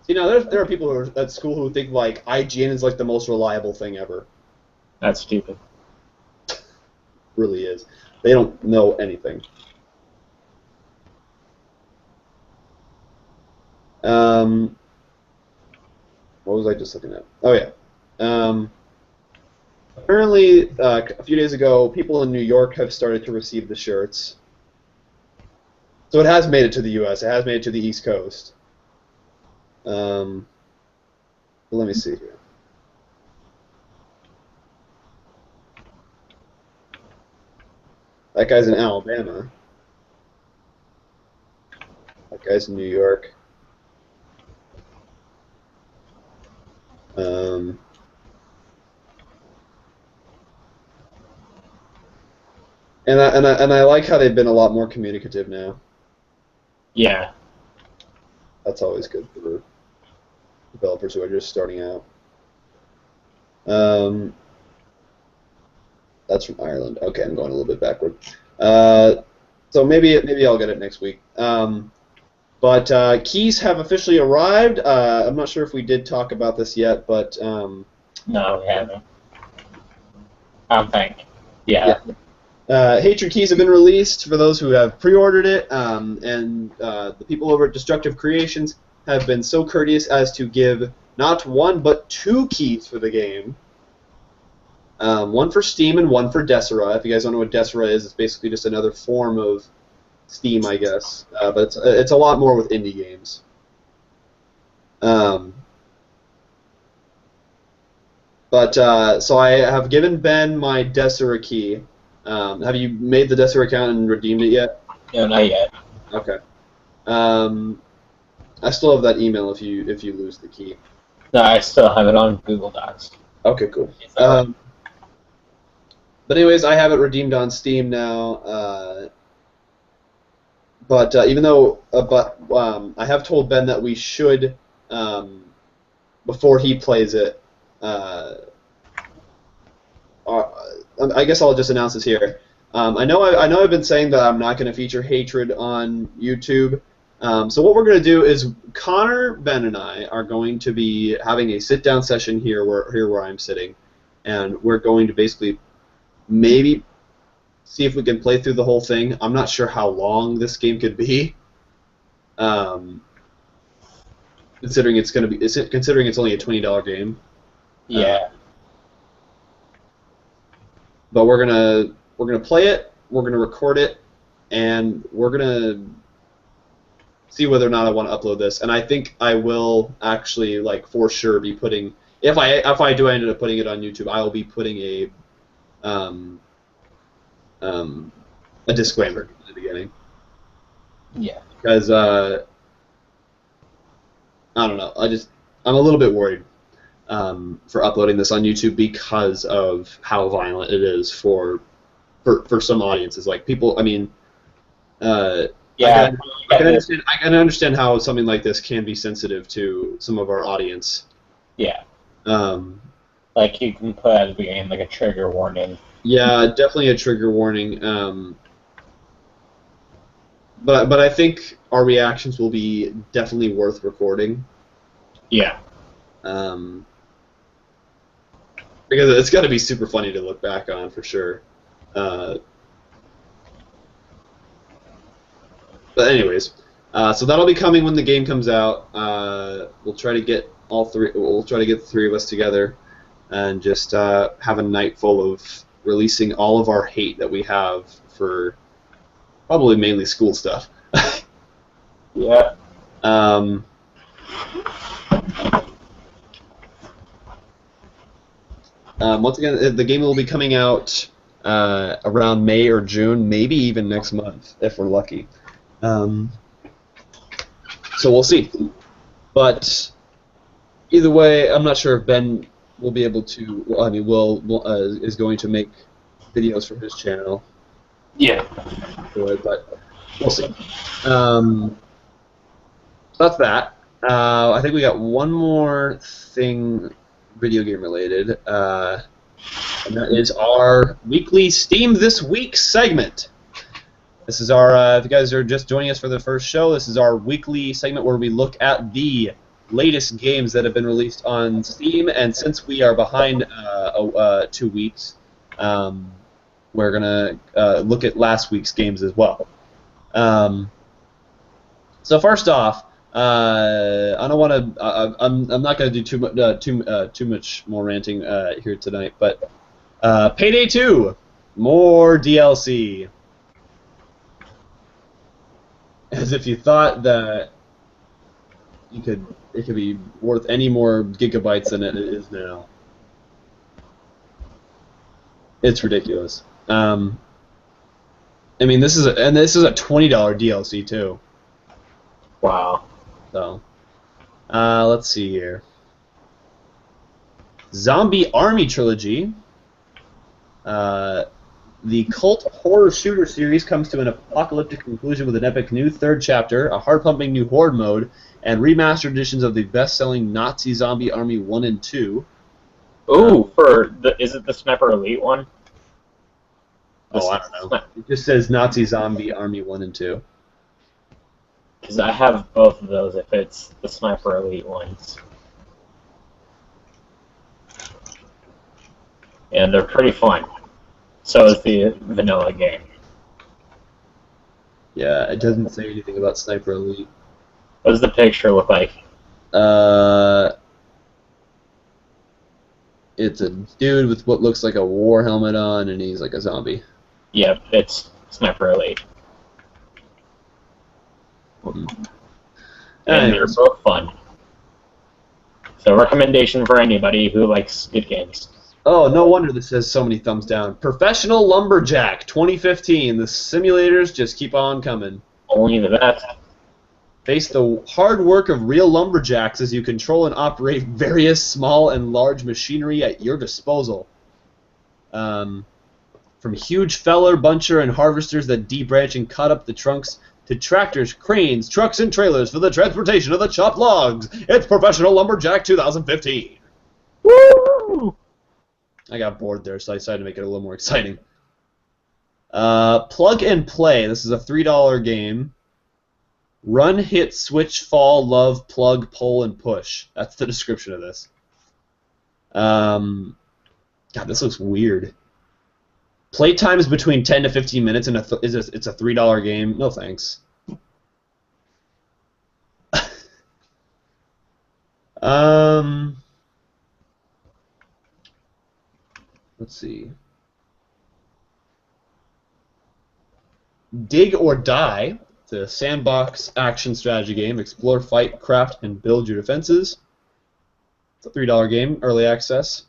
A: You know, there are people who are at school who think IGN is the most reliable thing ever.
B: That's stupid.
A: Really is. They don't know anything. What was I just looking at? Oh yeah. Apparently, a few days ago, people in New York have started to receive the shirts. So it has made it to the U.S. It has made it to the East Coast. Let me see here. That guy's in Alabama. That guy's in New York. And I like how they've been a lot more communicative now.
B: Yeah.
A: That's always good for developers who are just starting out. That's from Ireland. Okay, I'm going a little bit backward. So maybe I'll get it next week. But keys have officially arrived. I'm not sure if we did talk about this yet, but
B: no, we haven't. I don't think. Yeah.
A: Hatred keys have been released for those who have pre-ordered it, and the people over at Destructive Creations have been so courteous as to give not one but 2 keys for the game. One for Steam and one for Desera. If you guys don't know what Desera is, it's basically just another form of Steam, I guess. But it's a lot more with indie games. So I have given Ben my Desera key. Have you made the Desera account and redeemed it yet?
B: No, not yet.
A: Okay. I still have that email if you lose the key.
B: No, I still have it on Google Docs.
A: Okay, cool. But anyways, I have it redeemed on Steam now. But even though, I have told Ben that we should, before he plays it, I guess I'll just announce this here. I know I've been saying that I'm not going to feature Hatred on YouTube. So what we're going to do is Connor, Ben, and I are going to be having a sit-down session here where I'm sitting, and we're going to basically maybe see if we can play through the whole thing. I'm not sure how long this game could be, considering it's only a $20 game.
B: Yeah.
A: But we're gonna play it. We're gonna record it, and we're gonna see whether or not I want to upload this. And I think I will actually, for sure, be putting. If I do end up putting it on YouTube, I will be putting a disclaimer at the beginning.
B: Yeah.
A: Because I don't know. I'm a little bit worried for uploading this on YouTube because of how violent it is for some audiences. People, I mean,
B: yeah.
A: I can understand how something like this can be sensitive to some of our audience.
B: Yeah. You can put at the beginning a trigger warning.
A: Yeah, definitely a trigger warning. But I think our reactions will be definitely worth recording.
B: Yeah.
A: Because it's got to be super funny to look back on for sure. But anyways, so that'll be coming when the game comes out. We'll try to get the 3 of us together, and just have a night full of releasing all of our hate that we have for probably mainly school stuff.
B: Yeah.
A: Once again, the game will be coming out around May or June, maybe even next month if we're lucky. So we'll see. But either way, I'm not sure if Ben will be able to. Well, I mean, is going to make videos for his channel.
B: Yeah.
A: But we'll see. So that's that. I think we got one more thing, video game related, and that is our weekly Steam This Week segment. This is our. If you guys are just joining us for the first show, this is our weekly segment where we look at the latest games that have been released on Steam, and since we are behind 2 weeks, we're gonna look at last week's games as well. So first off, I don't want to. I'm not going to do too much more ranting here tonight, but Payday 2, more DLC. As if you thought that it could be worth any more gigabytes than it is now. It's ridiculous. I mean, this is a $20 DLC too.
B: Wow.
A: So, let's see here. Zombie Army Trilogy. The cult horror shooter series comes to an apocalyptic conclusion with an epic new third chapter, a heart-pumping new horde mode, and remastered editions of the best-selling Nazi Zombie Army 1 and 2.
B: Ooh, is it the Sniper Elite one?
A: I don't know. It just says Nazi Zombie Army 1 and 2.
B: Because I have both of those if it's the Sniper Elite ones. And they're pretty fun. So is the vanilla game.
A: Yeah, it doesn't say anything about Sniper Elite.
B: What does the picture look like?
A: It's a dude with what looks like a war helmet on, and he's like a zombie.
B: Yep, it's Sniper Elite. And they're both fun. So recommendation for anybody who likes good games.
A: Oh, no wonder this has so many thumbs down. Professional Lumberjack 2015. The simulators just keep on coming.
B: Only the best.
A: Face the hard work of real lumberjacks as you control and operate various small and large machinery at your disposal. From huge feller, buncher, and harvesters that debranch and cut up the trunks to tractors, cranes, trucks, and trailers for the transportation of the chopped logs. It's Professional Lumberjack 2015.
B: Woo!
A: I got bored there, so I decided to make it a little more exciting. Plug and Play. This is a $3 game. Run, hit, switch, fall, love, plug, pull, and push. That's the description of this. God, this looks weird. Playtime is between 10 to 15 minutes, and it's a $3 game. No thanks. Let's see. Dig or Die. It's a sandbox action strategy game. Explore, fight, craft, and build your defenses. It's a $3 game, early access.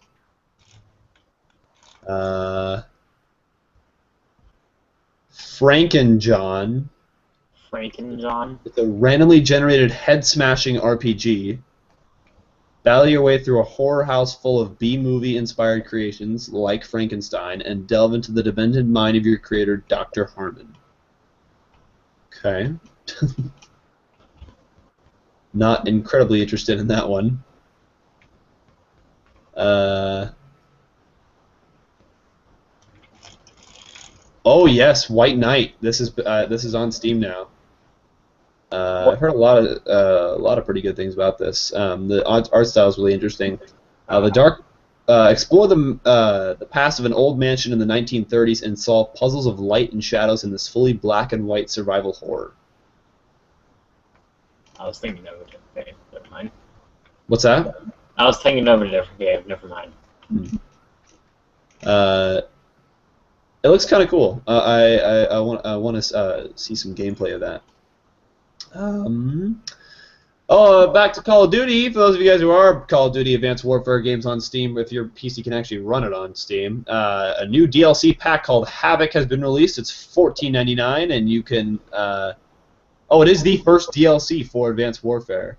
A: Frankenjohn. It's a randomly generated head-smashing RPG. Battle your way through a horror house full of B-movie inspired creations like Frankenstein and delve into the demented mind of your creator, Dr. Harmon. Okay. Not incredibly interested in that one. Oh yes, White Knight. This is on Steam now. I've heard a lot of pretty good things about this. The art style is really interesting. Explore the past of an old mansion in the 1930s and solve puzzles of light and shadows in this fully black and white survival horror.
B: I was thinking of a different game. Never mind.
A: What's that?
B: I was thinking of a different game. Never mind.
A: It looks kind of cool. I want to see some gameplay of that. Back to Call of Duty. For those of you guys who are Call of Duty Advanced Warfare games on Steam, if your PC can actually run it on Steam, a new DLC pack called Havoc has been released. It's $14.99, and you can. It is the first DLC for Advanced Warfare.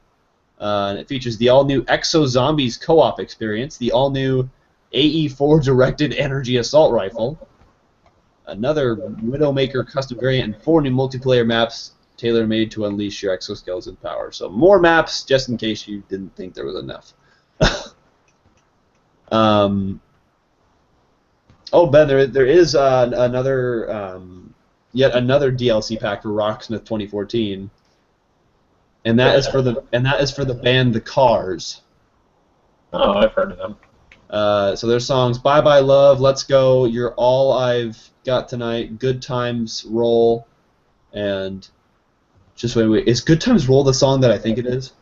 A: And it features the all-new Exo Zombies co-op experience, the all-new AE4 directed energy assault rifle, another Widowmaker custom variant, and 4 new multiplayer maps tailor-made to unleash your exoskeleton power. So more maps, just in case you didn't think there was enough. Ben, there is yet another DLC pack for Rocksmith 2014, and that is for the band The Cars.
B: Oh, I've heard of them.
A: So their songs "Bye Bye Love," "Let's Go," "You're All I've Got Tonight," "Good Times Roll," and just wait. Is "Good Times Roll" the song that I think it is?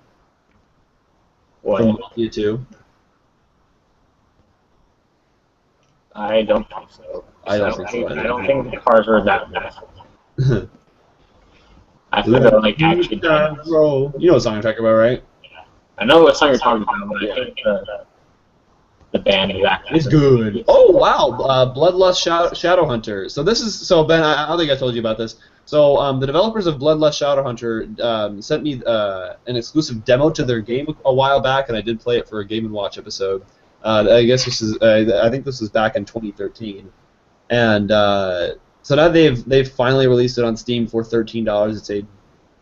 B: What?
A: From Mafia 2?
B: I don't think so.
A: I don't think so.
B: I don't think the Cars were that bad. I think they're like actually.
A: Good Times Roll. You know what song I'm talking about, right?
B: I know what song you're talking about, but I think the band is actually.
A: It's good. Oh wow, Bloodlust Shadowhunter. So Ben. I don't think I told you about this. So the developers of Bloodlust Shadowhunter sent me an exclusive demo to their game a while back, and I did play it for a Game & Watch episode. I guess this is I think this was back in 2013, and so now they've finally released it on Steam for $13. It's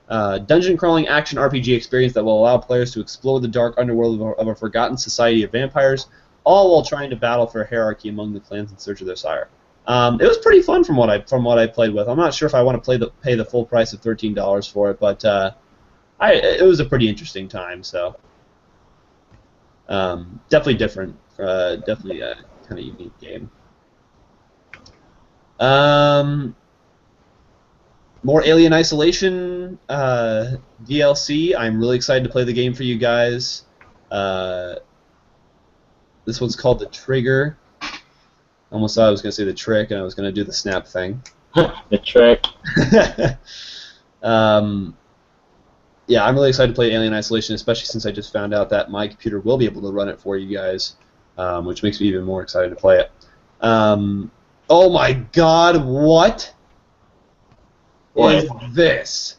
A: a dungeon crawling action RPG experience that will allow players to explore the dark underworld of a forgotten society of vampires, all while trying to battle for hierarchy among the clans in search of their sire. It was pretty fun from what I played with. I'm not sure if I want to pay the full price of $13 for it, but it was a pretty interesting time. So definitely different. Definitely a kind of unique game. More Alien Isolation DLC. I'm really excited to play the game for you guys. This one's called The Trigger. I almost thought I was going to say The Trick, and I was going to do the snap thing.
B: The Trick.
A: Yeah, I'm really excited to play Alien Isolation, especially since I just found out that my computer will be able to run it for you guys, which makes me even more excited to play it. Oh my God, what is this?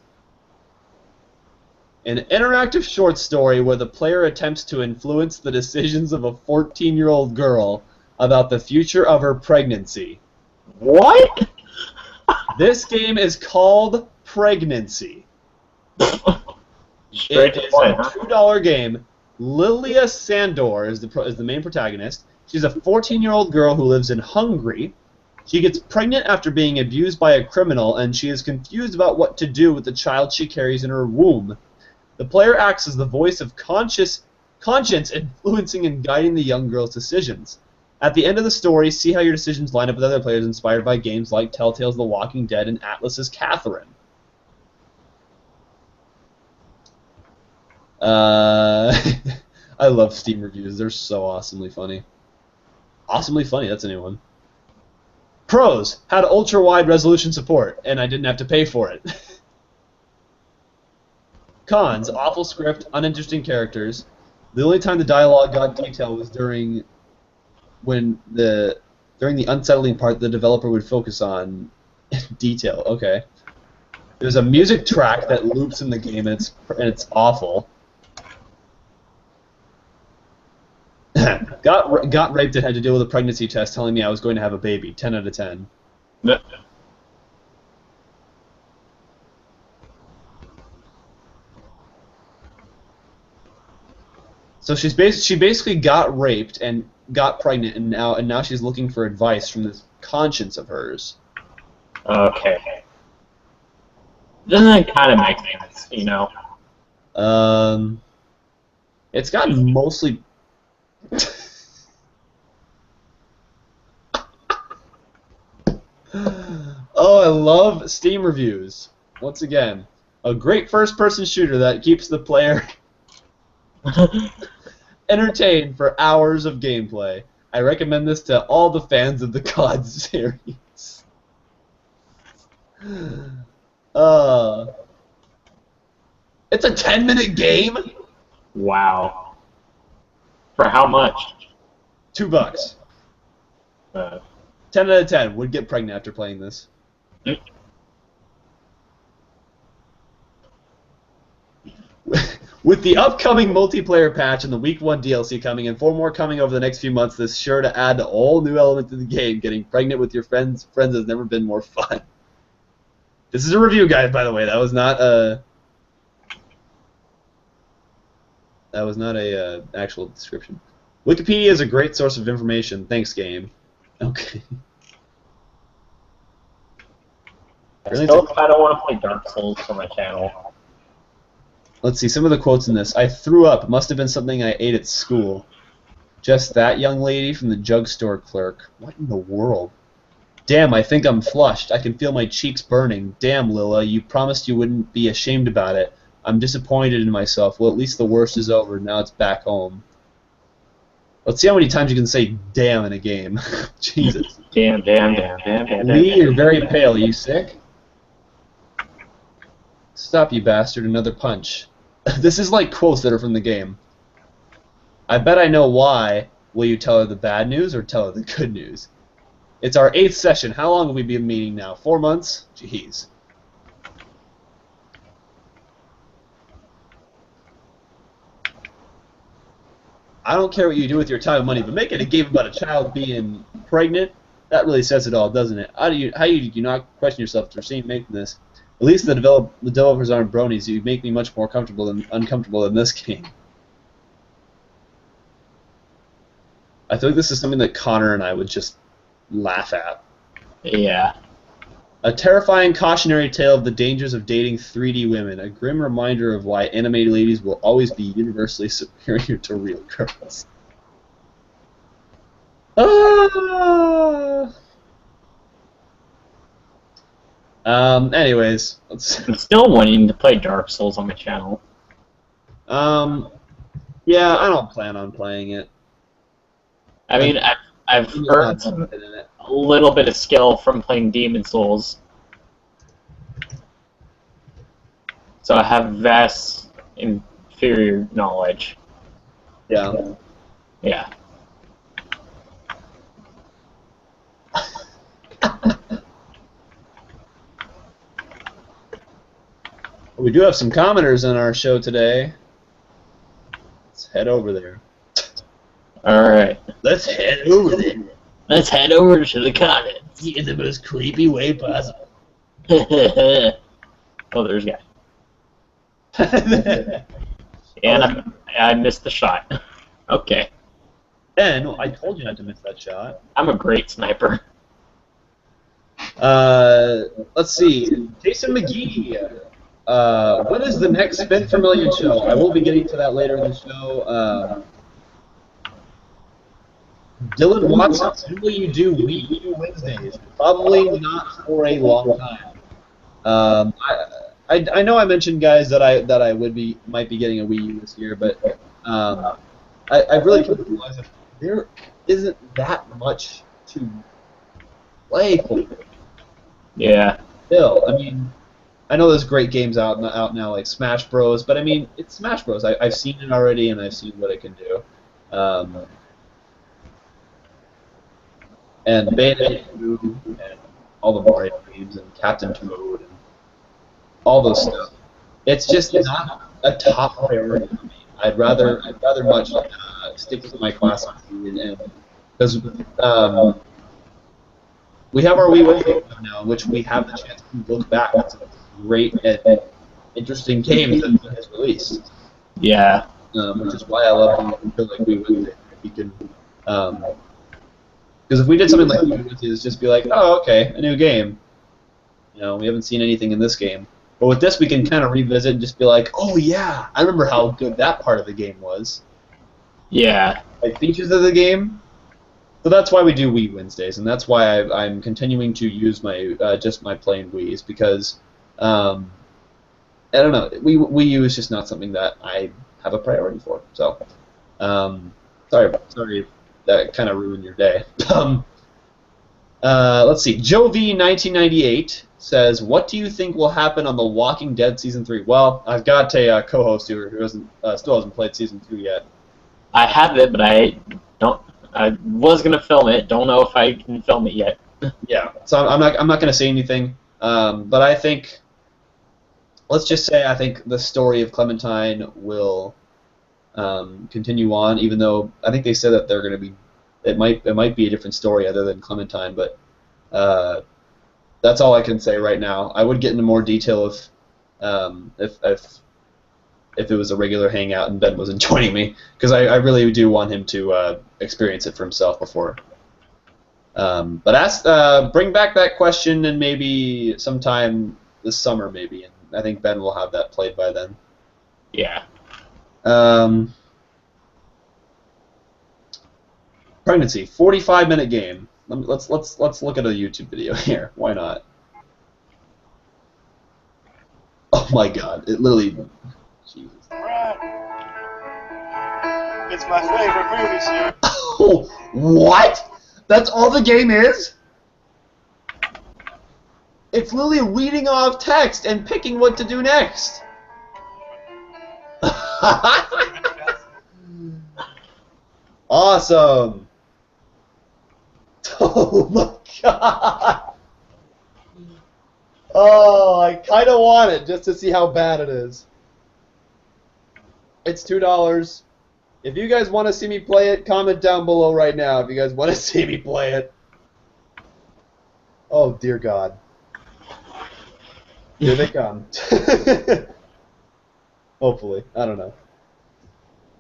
A: An interactive short story where the player attempts to influence the decisions of a 14-year-old girl about the future of her pregnancy.
B: What?
A: This game is called Pregnancy.
B: Straight
A: It
B: to
A: is
B: point,
A: a
B: huh?
A: $2 game. Lilia Sandor is the main protagonist. She's a 14-year-old girl who lives in Hungary. She gets pregnant after being abused by a criminal, and she is confused about what to do with the child she carries in her womb. The player acts as the voice of conscience influencing and guiding the young girl's decisions. At the end of the story, see how your decisions line up with other players inspired by games like Telltale's The Walking Dead and Atlas's Catherine. I love Steam reviews. They're so awesomely funny. Awesomely funny, that's a new one. Pros, had ultra-wide resolution support, and I didn't have to pay for it. Cons, awful script, uninteresting characters. The only time the dialogue got detailed was during the unsettling part the developer would focus on detail. Okay. There's a music track that loops in the game, and it's awful. Got raped and had to deal with a pregnancy test telling me I was going to have a baby. 10 out of 10.
B: No.
A: So she basically got raped and got pregnant, and now she's looking for advice from this conscience of hers.
B: Okay. Doesn't it kind of make sense, you know?
A: It's got mostly. Oh, I love Steam reviews. Once again, a great first-person shooter that keeps the player entertained for hours of gameplay. I recommend this to all the fans of the COD series. It's a 10-minute game?
B: Wow. For how much?
A: $2. 10 out of 10 would get pregnant after playing this. With the upcoming multiplayer patch and the Week 1 DLC coming and 4 more coming over the next few months, this is sure to add a whole new element to the game. Getting pregnant with your friends has never been more fun. This is a review, guys, by the way. That was not a actual description. Wikipedia is a great source of information. Thanks, game. Okay.
B: I still kind of want to play Dark Souls for my channel.
A: Let's see, some of the quotes in this. I threw up. Must have been something I ate at school. Just that young lady from the jug store clerk. What in the world? Damn, I think I'm flushed. I can feel my cheeks burning. Damn, Lilla, you promised you wouldn't be ashamed about it. I'm disappointed in myself. Well, at least the worst is over. Now it's back home. Let's see how many times you can say damn in a game. Jesus.
B: Damn.
A: Lee, you're very pale. Are you sick? Stop, you bastard. Another punch. This is like quotes that are from the game. I bet I know why. Will you tell her the bad news or tell her the good news? It's our 8th session. How long have we been meeting now? 4 months? Jeez. I don't care what you do with your time and money, but making a game about a child being pregnant, that really says it all, doesn't it? How do you not question yourself after seeing making this? At least the developers aren't bronies. You make me much more uncomfortable than this game. I feel like this is something that Connor and I would just laugh at.
B: Yeah.
A: A terrifying cautionary tale of the dangers of dating 3D women. A grim reminder of why animated ladies will always be universally superior to real girls. Anyways,
B: I'm still wanting to play Dark Souls on my channel.
A: Yeah, I don't plan on playing it.
B: I mean, I've earned a little bit of skill from playing Demon Souls. So I have vast inferior knowledge.
A: Yeah.
B: Yeah.
A: We do have some commenters on our show today. Let's head over there.
B: Alright.
A: Let's head over there.
B: Let's head over to the comments.
A: In the most creepy way possible.
B: Oh, there's a guy. And I missed the shot. Okay.
A: Ben, I told you not to miss that shot.
B: I'm a great sniper.
A: Let's see. Jason McGee. When is the next Spin for Million show? I will be getting to that later in the show. Dylan Watson, when will you do Wii U Wednesdays? Probably not for a long time. I know I mentioned, guys, that I might be getting a Wii U this year, but I really can't realize that there isn't that much to play for.
B: Yeah.
A: Still, I mean, I know there's great games out now like Smash Bros, but I mean, it's Smash Bros. I've seen it already, and I've seen what it can do. And Bayonetta 2, and all the Mario games, and Captain Toad, and all those stuff. It's just not a top priority for me. I'd rather much stick to my classics, and because we have our Wii Wednesday now, in which we have the chance to look back at some great and interesting games that has released.
B: Yeah.
A: Which is why I love feel like Wii Wednesday. We can. Because if we did something like Wii Wednesdays, just be like, oh, okay, a new game. You know, we haven't seen anything in this game. But with this, we can kind of revisit and just be like, oh, yeah, I remember how good that part of the game was.
B: Yeah.
A: Like, features of the game. So that's why we do Wii Wednesdays, and that's why I'm continuing to use my just my plain Wii's, because, I don't know, Wii U is just not something that I have a priority for. So, sorry. That kind of ruined your day. Let's see. Joe V 1998. says, "What do you think will happen on The Walking Dead season 3?" Well, I've got a co-host here who still hasn't played season 2 yet.
B: I have it, but I don't. I was gonna film it. Don't know if I can film it yet.
A: Yeah, so I'm not gonna say anything. But I think, let's just say, I think the story of Clementine will continue on, even though I think they said that they're gonna be. It might be a different story other than Clementine, but that's all I can say right now. I would get into more detail if it was a regular hangout and Ben wasn't joining me, because I really do want him to experience it for himself before. But bring back that question and maybe sometime this summer, maybe, and I think Ben will have that played by then.
B: Yeah.
A: Pregnancy, 45-minute game. Let's look at a YouTube video here. Why not? Oh my God! It literally. Jesus.
C: Rant. It's my favorite movie series.
A: Oh, what? That's all the game is? It's literally reading off text and picking what to do next. Awesome. Oh my God. Oh, I kind of want it just to see how bad it is. It's $2. If you guys want to see me play it, comment down below right now if you guys want to see me play it. Oh, dear God. Here they come. Hopefully. I don't know.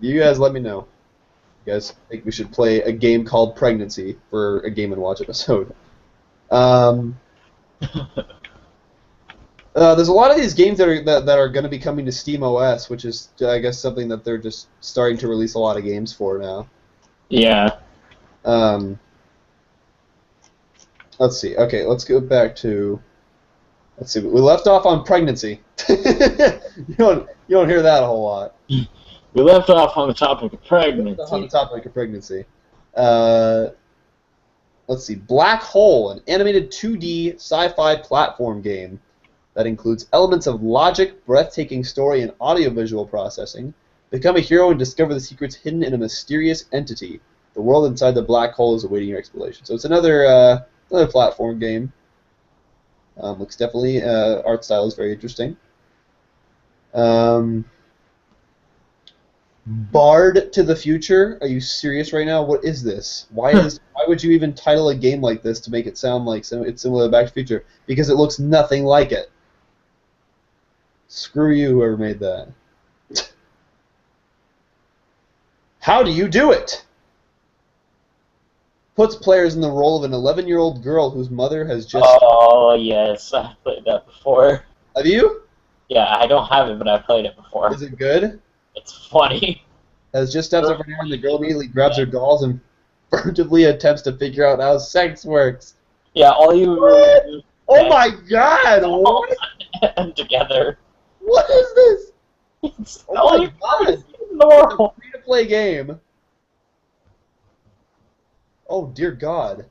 A: You guys let me know. You guys think we should play a game called Pregnancy for a Game & Watch episode. There's a lot of these games that are going to be coming to SteamOS, which is, I guess, something that they're just starting to release a lot of games for now.
B: Yeah.
A: Let's see. Okay, let's go back to. Let's see. We left off on pregnancy. you don't hear that a whole lot.
B: We left off on the topic of pregnancy.
A: On the topic of pregnancy. Let's see. Black Hole, an animated 2D sci-fi platform game that includes elements of logic, breathtaking story, and audiovisual processing. Become a hero and discover the secrets hidden in a mysterious entity. The world inside the black hole is awaiting your exploration. So it's another platform game. Looks definitely, art style is very interesting. Bard to the Future? Are you serious right now? What is this? Why would you even title a game like this to make it sound like it's similar to Back to the Future? Because it looks nothing like it. Screw you, whoever made that. How do you do it? Puts players in the role of an 11-year-old girl whose mother has just...
B: Oh, yes. I've played that before.
A: Have you?
B: Yeah, I don't have it, but I've played it before.
A: Is it good?
B: It's funny.
A: Has just steps over here and the girl immediately grabs her dolls and furtively attempts to figure out how sex works.
B: Yeah, all you really do...
A: Oh my God! What?
B: And together.
A: What is this?
B: It's
A: Oh my God!
B: in the world.
A: It's a free-to-play game. Oh dear God!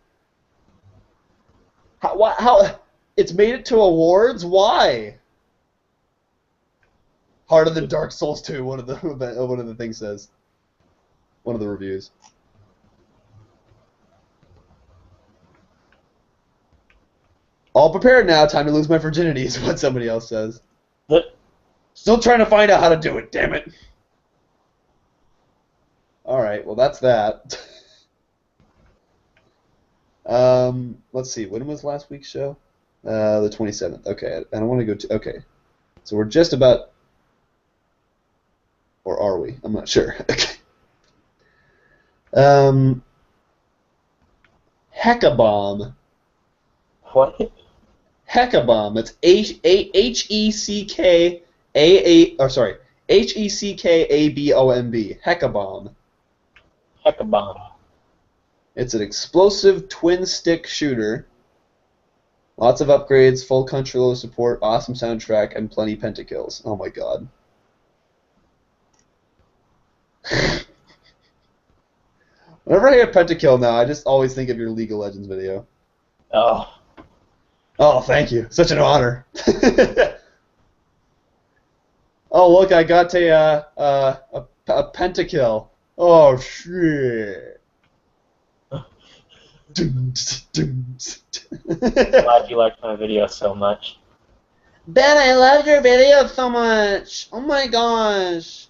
A: How? It's made it to awards? Why? Harder than Dark Souls 2. One of the things says. One of the reviews. All prepared now. Time to lose my virginity is what somebody else says. Still trying to find out how to do it. Damn it. All right. Well, that's that. Let's see. When was last week's show? The 27th. Okay. I don't want to go to. Okay. So we're just about. Or are we? I'm not sure. Okay. Heckabomb.
B: What?
A: Heckabomb. It's Heckabomb. Heckabomb.
B: Heckabomb.
A: It's an explosive twin-stick shooter. Lots of upgrades, full controller support, awesome soundtrack, and plenty pentakills. Oh my God. Whenever I hear pentakill now, I just always think of your League of Legends video.
B: Oh.
A: Oh, thank you. Such an honor. Oh, look, I got a pentakill. Oh, shit.
B: Glad you liked my video so much.
A: Ben, I loved your videos so much. Oh my gosh.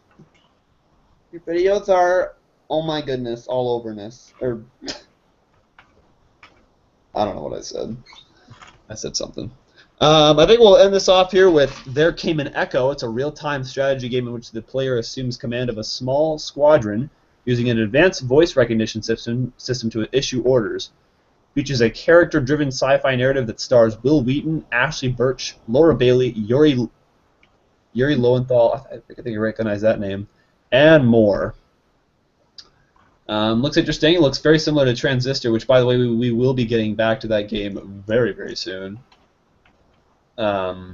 A: Your videos are, oh my goodness, all overness. Or, I don't know what I said. I said something. I think we'll end this off here with There Came an Echo. It's a real-time strategy game in which the player assumes command of a small squadron using an advanced voice recognition system to issue orders. Features a character-driven sci-fi narrative that stars Will Wheaton, Ashley Birch, Laura Bailey, Yuri Lowenthal, I think you recognize that name, and more. Looks interesting. It looks very similar to Transistor, which, by the way, we will be getting back to that game very, very soon. Let's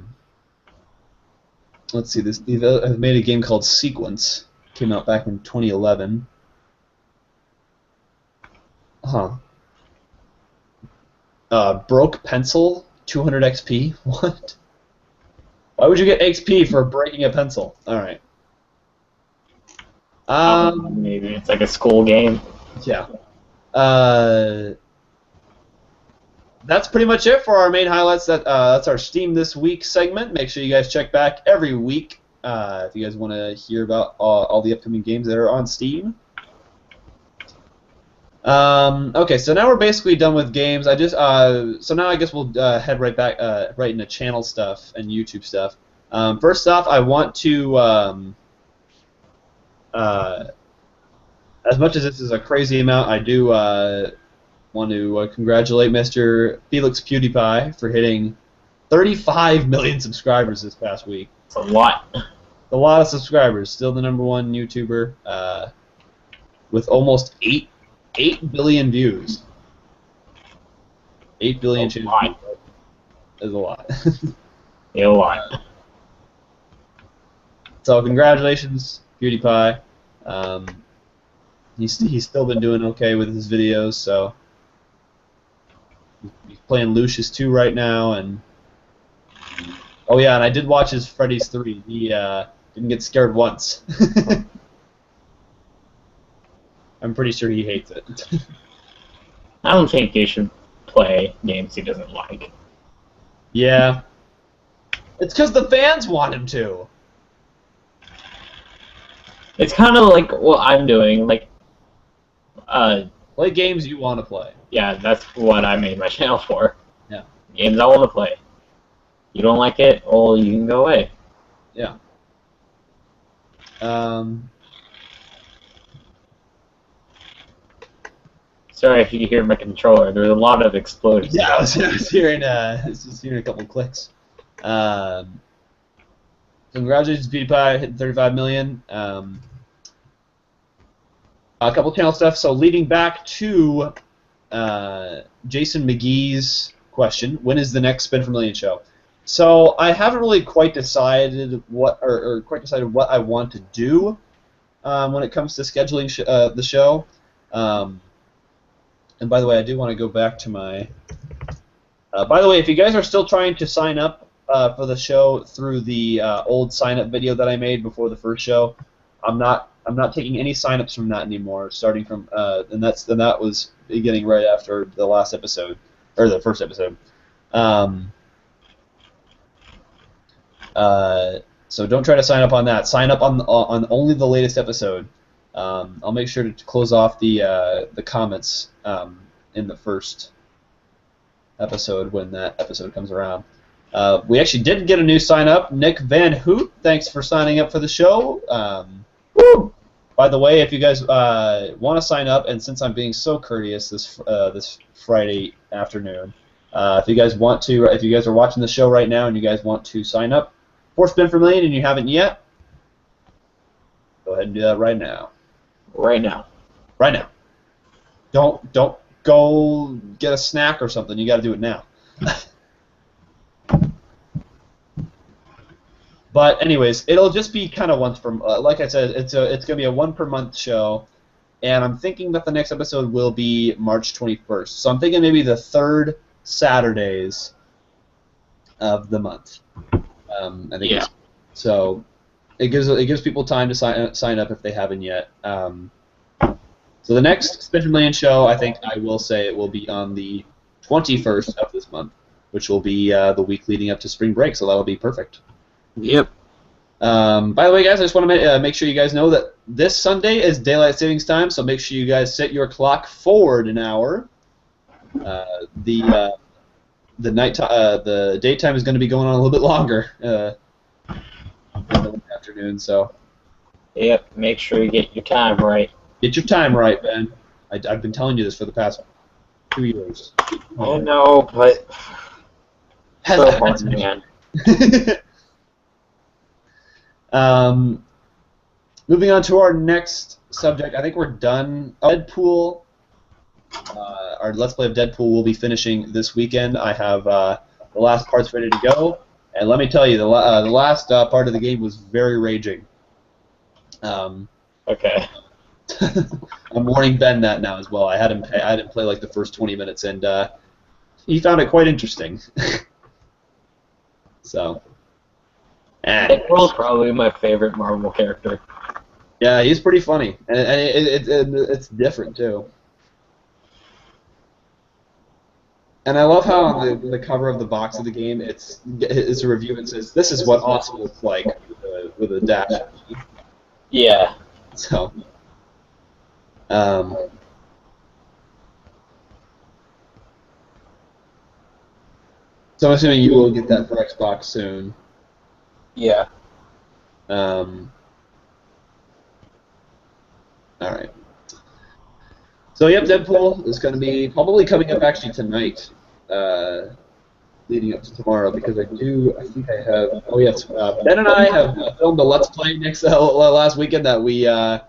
A: see. I've made a game called Sequence. Came out back in 2011. Huh. Broke pencil, 200 XP. What? Why would you get XP for breaking a pencil? All right.
B: Maybe it's like a school game.
A: Yeah. That's pretty much it for our main highlights. That's our Steam This Week segment. Make sure you guys check back every week if you guys want to hear about all the upcoming games that are on Steam. Okay, so now we're basically done with games. So now I guess we'll head right back right into channel stuff and YouTube stuff. First off, I want to as much as this is a crazy amount, I do want to congratulate Mr. Felix PewDiePie for hitting 35 million subscribers this past week.
B: It's a lot.
A: A lot of subscribers. Still the #1 YouTuber with almost 8 billion views. 8 billion views is a lot.
B: A lot.
A: So congratulations, PewDiePie. He's still been doing okay with his videos, so he's playing Lucius 2 right now, and oh yeah, and I did watch his Freddy's 3. He didn't get scared once. I'm pretty sure he hates it.
B: I don't think he should play games he doesn't like.
A: Yeah. It's because the fans want him to.
B: It's kind of like what I'm doing, like,
A: play games you want to play.
B: Yeah, that's what I made my channel for.
A: Yeah.
B: Games I want to play. You don't like it, well, you can go away.
A: Yeah.
B: Sorry if you hear my controller. There's a lot of explosions.
A: Yeah, I was hearing a couple clicks. Congratulations, PewDiePie, hitting 35 million. A couple channel stuff. So leading back to Jason McGee's question, when is the next Spin for Million show? So I haven't really quite decided what what I want to do when it comes to scheduling the show. And by the way, I do want to go back to my. By the way, if you guys are still trying to sign up for the show through the old sign-up video that I made before the first show, I'm not taking any sign-ups from that anymore. Starting from and that was beginning right after the last episode or the first episode. So don't try to sign up on that. Sign up on only the latest episode. I'll make sure to close off the comments in the first episode when that episode comes around. We actually did get a new sign up, Nick Van Hoot. Thanks for signing up for the show. Woo! By the way, if you guys want to sign up, and since I'm being so courteous this Friday afternoon, if you guys are watching the show right now and you guys want to sign up for Spin for Million and you haven't yet, go ahead and do that right now.
B: Right now.
A: Right now. Don't go get a snack or something. You got to do it now. But anyways, it'll just be kind of once per. Like I said, it's gonna be a 1 per month show, and I'm thinking that the next episode will be March 21st. So I'm thinking maybe the third Saturdays of the month. I think
B: Yeah.
A: so. It gives people time to sign up if they haven't yet. So the next Spin Million show, I think I will say it will be on the 21st of this month, which will be the week leading up to spring break. So that'll be perfect.
B: Yep.
A: By the way, guys, I just want to make sure you guys know that this Sunday is daylight savings time. So make sure you guys set your clock forward an hour. The daytime is going to be going on a little bit longer in the afternoon. So.
B: Yep. Make sure you get your time right.
A: Get your time right, Ben. I've been telling you this for the past 2 years.
B: I know, but so hard, man.
A: Moving on to our next subject, I think we're done. Deadpool. Our Let's Play of Deadpool will be finishing this weekend. I have the last parts ready to go, and let me tell you, the last part of the game was very raging.
B: Okay.
A: I'm warning Ben that now as well. I had him play like the first 20 minutes, and he found it quite interesting. So.
B: Deadpool's probably my favorite Marvel character.
A: Yeah, he's pretty funny, and it's different too. And I love how on the cover of the box of the game, it's a review and says, "This is what awesome looks like with a dash."
B: Yeah.
A: So. So I'm assuming you will get that for Xbox soon.
B: Yeah.
A: All right. So yep, Deadpool is going to be probably coming up actually tonight, leading up to tomorrow, because I think I have. Oh yes, Ben and I have filmed a Let's Play last weekend that we had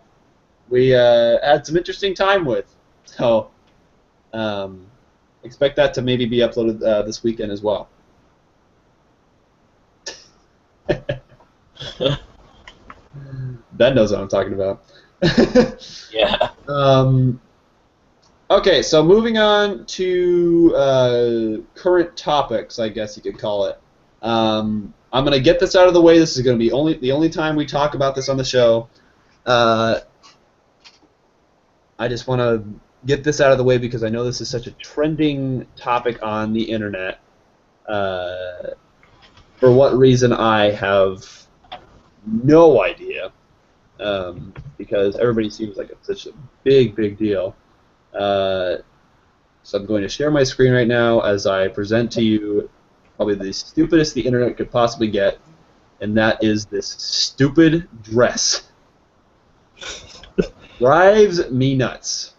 A: some interesting time with. So expect that to maybe be uploaded this weekend as well. Ben knows what I'm talking about.
B: Yeah.
A: Okay, so moving on to current topics, I guess you could call it. I'm going to get this out of the way. This is going to be the only time we talk about this on the show. I just want to get this out of the way because I know this is such a trending topic on the internet. For what reason, I have no idea. Because everybody seems like it's such a big deal. So I'm going to share my screen right now as I present to you probably the stupidest the internet could possibly get, and that is this stupid dress. Drives me nuts.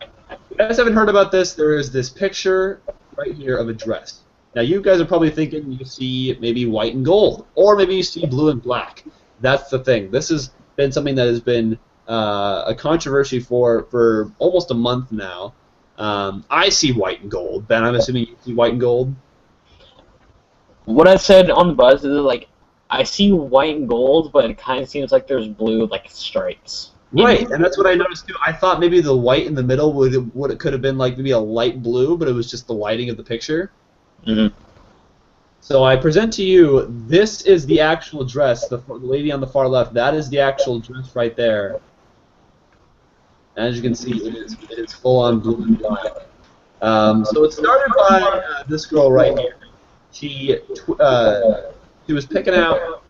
A: If you guys haven't heard about this, there is this picture right here of a dress. Now you guys are probably thinking you see maybe white and gold, or maybe you see blue and black. That's the thing. This has been something that has been a controversy for almost a month now. I see white and gold. Ben, I'm assuming you see white and gold?
B: What I said on the buzz is like, I see white and gold, but it kind of seems like there's blue like stripes.
A: Right, and that's what I noticed too. I thought maybe the white in the middle would it could have been like maybe a light blue, but it was just the lighting of the picture.
B: Mm-hmm.
A: So I present to you, this is the actual dress, the lady on the far left, that is the actual dress right there. As you can see, it is full-on blue and black. So it started by this girl right here. She was picking out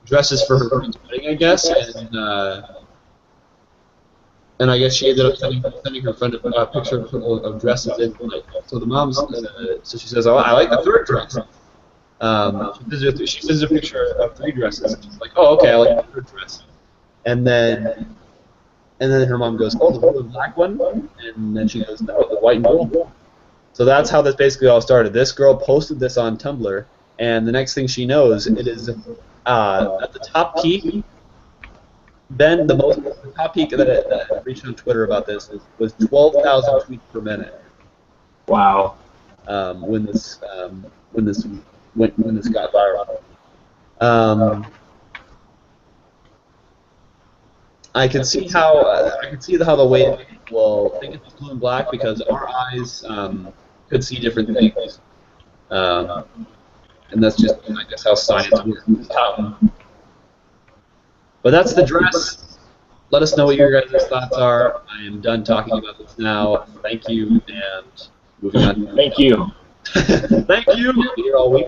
A: dresses for her friend's wedding, I guess, and I guess she ended up sending her friend a picture of dresses in. So the mom's, so she says, "Oh, I like the third dress." She sends a picture of 3 dresses. And she's like, "Oh, okay, I like the third dress." And then her mom goes, "Oh, the blue and black one?" And then she goes, "No, the white and gold." So that's how this basically all started. This girl posted this on Tumblr, and the next thing she knows, it is at the top peak. Ben, the top peak that I reached on Twitter about this was 12,000 tweets per minute.
B: Wow.
A: When this got viral. I can see how the way will think it's blue and black because our eyes could see different things. And that's just, I guess, how science works. But that's the dress. Let us know what your guys' thoughts are. I am done talking about this now. Thank you, and moving on.
B: Thank you.
A: Thank you. I'll be here all week.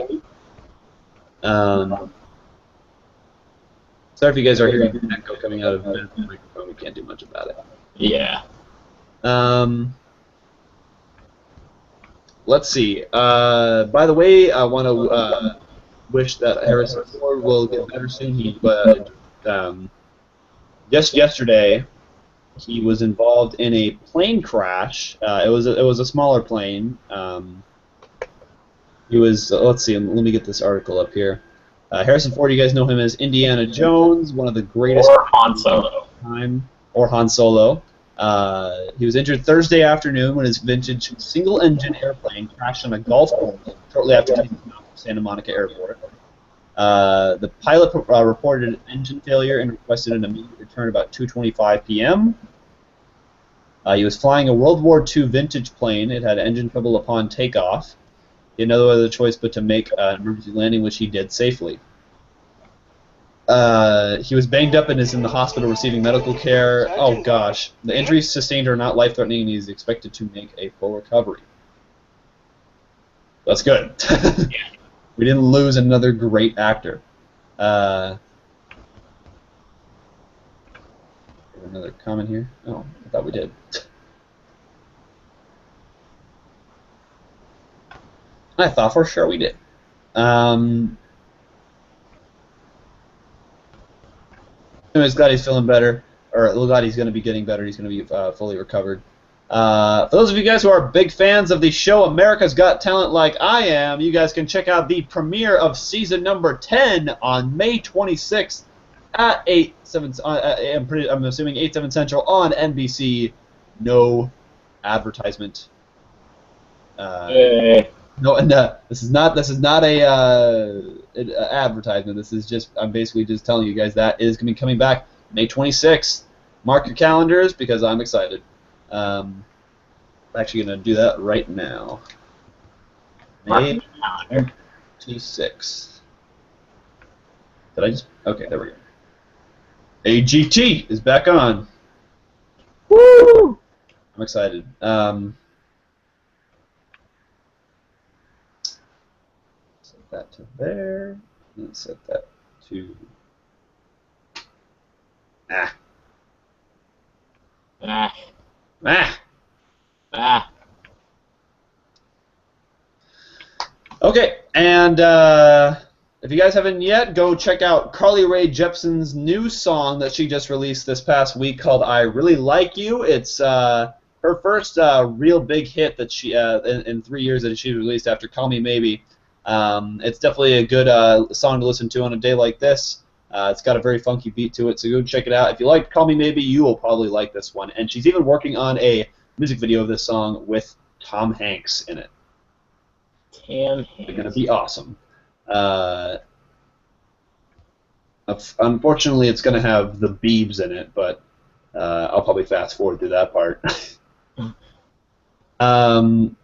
A: Sorry if you guys are hearing an echo coming out of the microphone. We can't do much about it.
B: Yeah.
A: Let's see. By the way, I want to wish that Harrison Ford will get better soon. He just yesterday he was involved in a plane crash. It was a smaller plane. He was. Let's see. Let me get this article up here. Harrison Ford, you guys know him as Indiana Jones, one of the greatest.
B: Or Han Solo.
A: Or Han Solo. He was injured Thursday afternoon when his vintage single-engine airplane crashed on a golf course shortly after taking off from Santa Monica Airport. The pilot reported an engine failure and requested an immediate return about 2:25 p.m. He was flying a World War II vintage plane. It had engine trouble upon takeoff. He had no other choice but to make an emergency landing, which he did safely. He was banged up and is in the hospital receiving medical care. Oh gosh, the injuries sustained are not life-threatening, and he is expected to make a full recovery. That's good. We didn't lose another great actor. Another comment here? Oh, I thought we did. I thought for sure we did. Anyways, glad he's feeling better, or glad he's going to be getting better. He's going to be fully recovered. For those of you guys who are big fans of the show America's Got Talent like I am, you guys can check out the premiere of season number 10 on May 26th at 7. I'm assuming 8, 7 Central on NBC. No advertisement. No, and this is not a advertisement. This is just, I'm basically just telling you guys that is going to be coming back May 26th. Mark your calendars because I'm excited. I'm actually going to do that right now. May 26th. Did I just? Okay, there we go. AGT is back on. Woo! I'm excited. That to there, and set that to Okay, and if you guys haven't yet, go check out Carly Rae Jepsen's new song that she just released this past week called "I Really Like You." It's her first real big hit that she in 3 years that she released after "Call Me Maybe." It's definitely a good song to listen to on a day like this. It's got a very funky beat to it, so go check it out. If you like Call Me Maybe, you will probably like this one. And she's even working on a music video of this song with Tom Hanks in it. It's going to be awesome. Unfortunately, it's going to have the Beebs in it, but I'll probably fast forward through that part. That's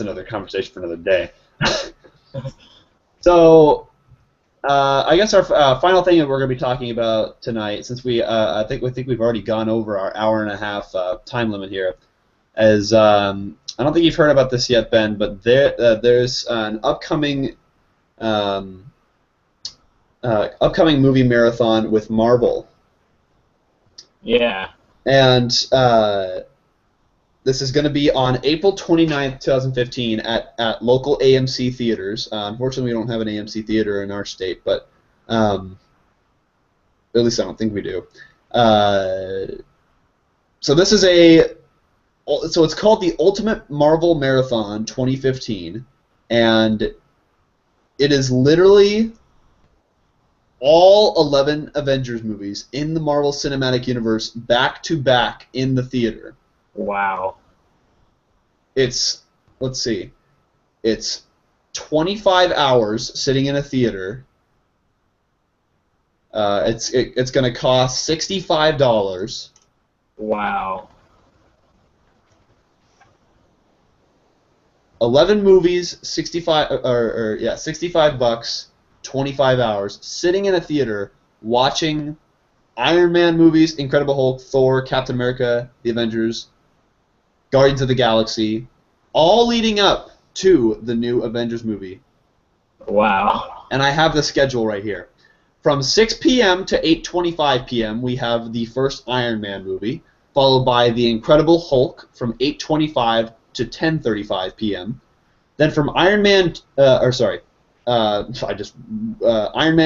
A: another conversation for another day. So, I guess our final thing that we're going to be talking about tonight, since I think we've already gone over our hour-and-a-half time limit here, is I don't think you've heard about this yet, Ben, but there's an upcoming movie marathon with Marvel.
B: Yeah.
A: And this is going to be on April 29th, 2015 at local AMC theaters. Unfortunately, we don't have an AMC theater in our state, but at least I don't think we do. So this is so it's called the Ultimate Marvel Marathon 2015, and it is literally all 11 Avengers movies in the Marvel Cinematic Universe back to back in the theater.
B: Wow.
A: It's, let's see, it's 25 hours sitting in a theater. It's going to cost $65.
B: Wow.
A: 11 movies, 65 bucks, 25 hours, sitting in a theater watching Iron Man movies, Incredible Hulk, Thor, Captain America, The Avengers, Guardians of the Galaxy, all leading up to the new Avengers movie.
B: Wow.
A: And I have the schedule right here. From 6 p.m. to 8:25 p.m., we have the first Iron Man movie, followed by The Incredible Hulk from 8:25 to 10:35 p.m. Then from Iron Man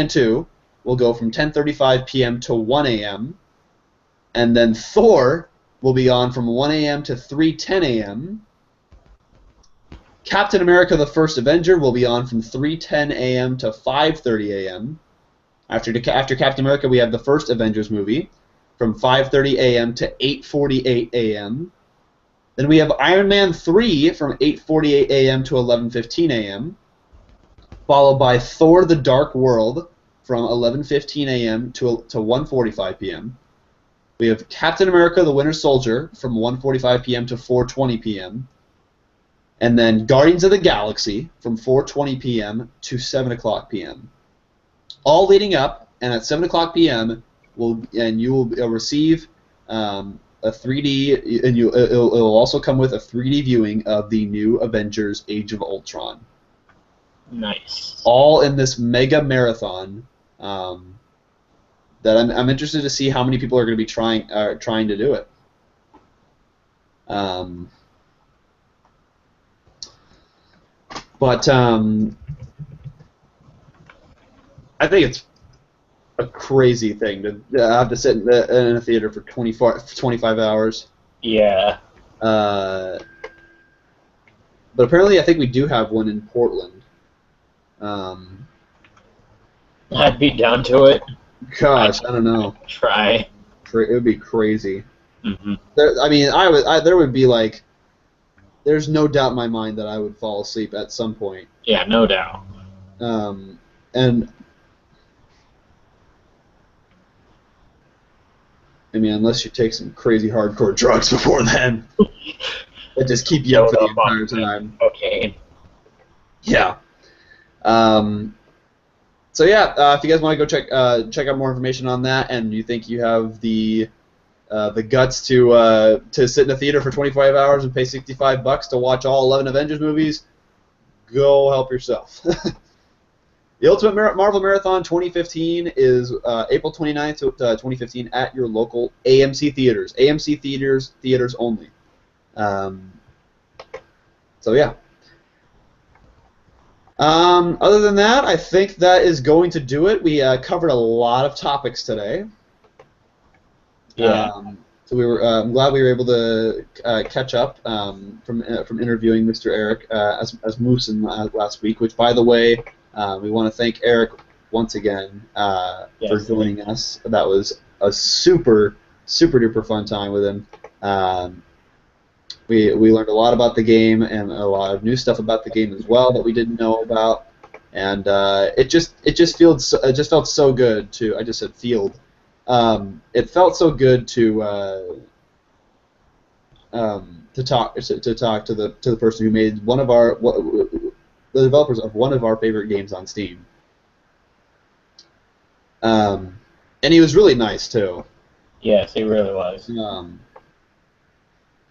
A: 2 will go from 10:35 p.m. to 1 a.m. And then Thor will be on from 1 a.m. to 3:10 a.m. Captain America: The First Avenger will be on from 3:10 a.m. to 5:30 a.m. After Captain America, we have the first Avengers movie from 5:30 a.m. to 8:48 a.m. Then we have Iron Man 3 from 8:48 a.m. to 11:15 a.m. Followed by Thor: The Dark World from 11:15 a.m. to 1:45 p.m. We have Captain America: The Winter Soldier from 1:45 p.m. to 4:20 p.m. And then Guardians of the Galaxy from 4:20 p.m. to 7 o'clock p.m. All leading up, and at 7 o'clock p.m. you will receive a 3D, and it'll also come with a 3D viewing of the new Avengers: Age of Ultron.
B: Nice.
A: All in this mega marathon. That I'm interested to see how many people are going to be trying to do it. But I think it's a crazy thing to have to sit in a theater for 25 hours.
B: Yeah.
A: But apparently I think we do have one in Portland.
B: I'd be down to it.
A: Gosh, I don't know.
B: Try.
A: It would be crazy.
B: Mm-hmm.
A: There would be like, there's no doubt in my mind that I would fall asleep at some point.
B: Yeah, no doubt.
A: And I mean, unless you take some crazy hardcore drugs before then, that just keep you up for the entire time.
B: Okay.
A: Yeah. So yeah, if you guys want to go check out more information on that, and you think you have the guts to sit in a theater for 25 hours and pay $65 to watch all 11 Avengers movies, go help yourself. The Ultimate Marvel Marathon 2015 is April 29th to 2015 at your local AMC theaters. AMC theaters only. So yeah. Other than that, I think that is going to do it. We covered a lot of topics today.
B: Yeah.
A: So I'm glad we were able to catch up from interviewing Mr. Eric as Moosin last week. Which, by the way, we want to thank Eric once again for joining us. That was a super duper fun time with him. We learned a lot about the game and a lot of new stuff about the game as well that we didn't know about, and it just felt so good to. I just said field. It felt so good to talk to the person who made the developers of one of our favorite games on Steam. And he was really nice too.
B: Yes, he really was.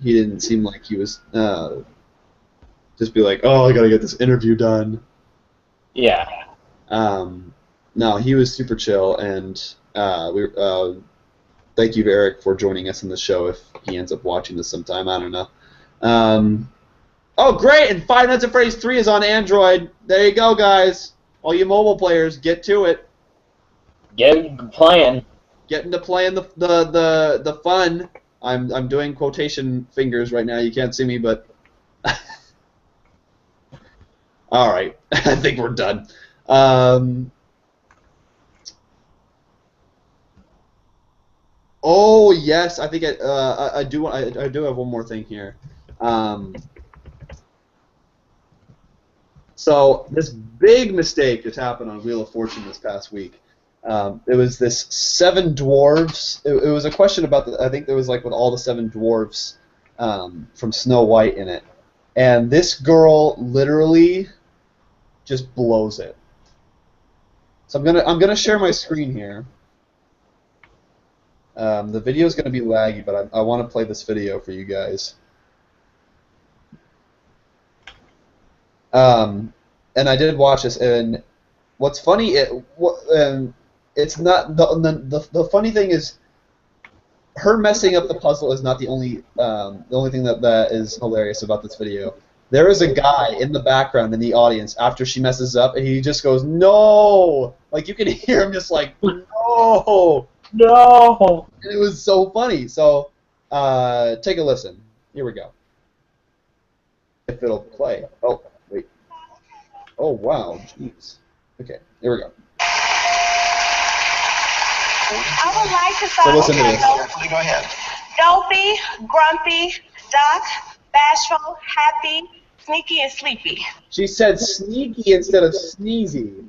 A: He didn't seem like he was just be like, oh, I gotta get this interview done.
B: Yeah.
A: No, he was super chill, and thank you, Eric, for joining us in the show. If he ends up watching this sometime, I don't know. Oh, great! And Five Nights at Freddy's 3 is on Android. There you go, guys. All you mobile players, get to it.
B: Get playing.
A: Get into playing the fun. I'm doing quotation fingers right now. You can't see me, but all right. I think we're done. Oh yes, I think I do have one more thing here. So this big mistake just happened on Wheel of Fortune this past week. It was this 7 dwarves. It was a question about I think there was like with all the 7 dwarves from Snow White in it. and this girl literally just blows it. So I'm gonna share my screen here. The video is gonna be laggy, but I want to play this video for you guys. And I did watch this, and what's funny, it's not the funny thing is, her messing up the puzzle is not the only thing that is hilarious about this video. There is a guy in the background in the audience after she messes up, and he just goes, "No!" Like, you can hear him just like, "No, no!" And it was so funny. So, take a listen. Here we go. If it'll play. Oh, wait. Oh, wow. Jeez. Okay, here we go.
D: I would like to
A: So
D: start
A: listen to this.
C: Go ahead.
D: dopey, grumpy, duck, bashful, happy, sneaky, and sleepy.
A: She said sneaky instead of sneezy.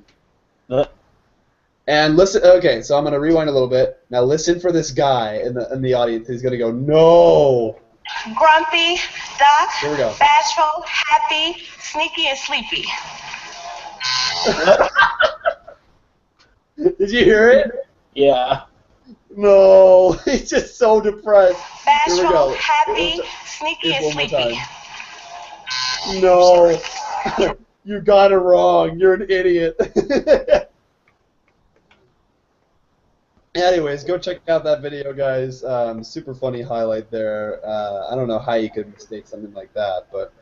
A: And listen, okay, so I'm going to rewind a little bit. Now listen for this guy in the audience. He's going to go, "No."
D: Grumpy, duck,
A: Here we go.
D: bashful, happy, sneaky, and sleepy.
A: Did you hear it?
B: Yeah.
A: No. He's just so depressed. Here we go.
D: Bashful, happy, sneaky, and
A: Here's one more
D: sleepy.
A: time. No. You got it wrong. You're an idiot. Anyways, go check out that video, guys. Super funny highlight there. I don't know how you could mistake something like that, but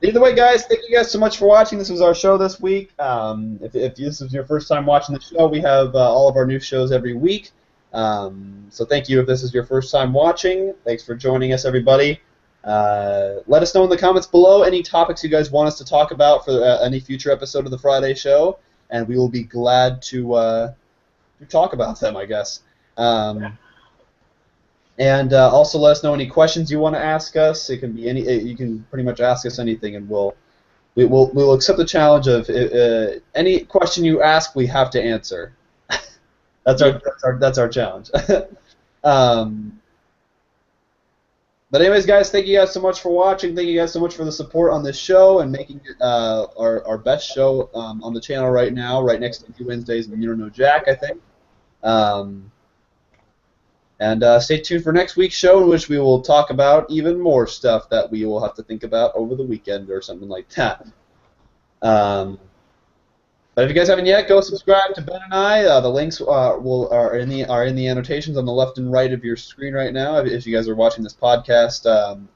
A: either way, guys, thank you guys so much for watching. This was our show this week. If this is your first time watching the show, we have all of our new shows every week. So thank you if this is your first time watching. Thanks for joining us, everybody. Let us know in the comments below any topics you guys want us to talk about for any future episode of the Friday show, and we will be glad to talk about them, I guess. And also let us know any questions you want to ask us. It can be any. You can pretty much ask us anything, and we'll accept the challenge of any question you ask, we have to answer. that's our challenge. But anyways, guys, thank you guys so much for watching. Thank you guys so much for the support on this show and making it our best show on the channel right now, right next to Two Wednesdays and You Don't Know Jack, I think. And stay tuned for next week's show, in which we will talk about even more stuff that we will have to think about over the weekend or something like that. But if you guys haven't yet, go subscribe to Ben and I. The links are in the annotations on the left and right of your screen right now. If you guys are watching this podcast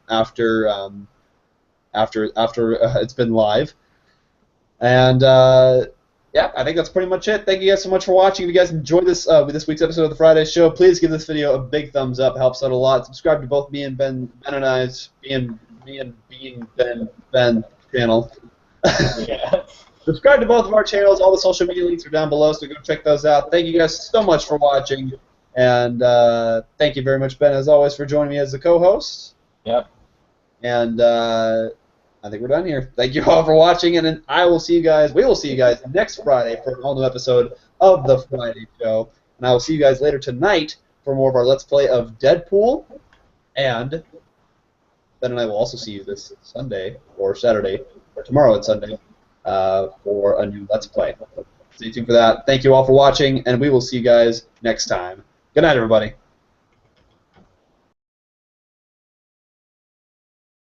A: after it's been live, and yeah, I think that's pretty much it. Thank you guys so much for watching. If you guys enjoyed this week's episode of the Friday Show, please give this video a big thumbs up. It helps out a lot. Subscribe to both me and Ben and I's Ben channel.
B: Yeah.
A: Subscribe to both of our channels. All the social media links are down below, so go check those out. Thank you guys so much for watching, and thank you very much, Ben, as always, for joining me as the co-host.
B: Yep.
A: And I think we're done here. Thank you all for watching, and then we will see you guys next Friday for an all-new episode of The Friday Show. And I will see you guys later tonight for more of our Let's Play of Deadpool, and Ben and I will also see you this Sunday, or Saturday, or tomorrow and Sunday, for a new Let's Play. Stay tuned for that. Thank you all for watching, and we will see you guys next time. Good night, everybody.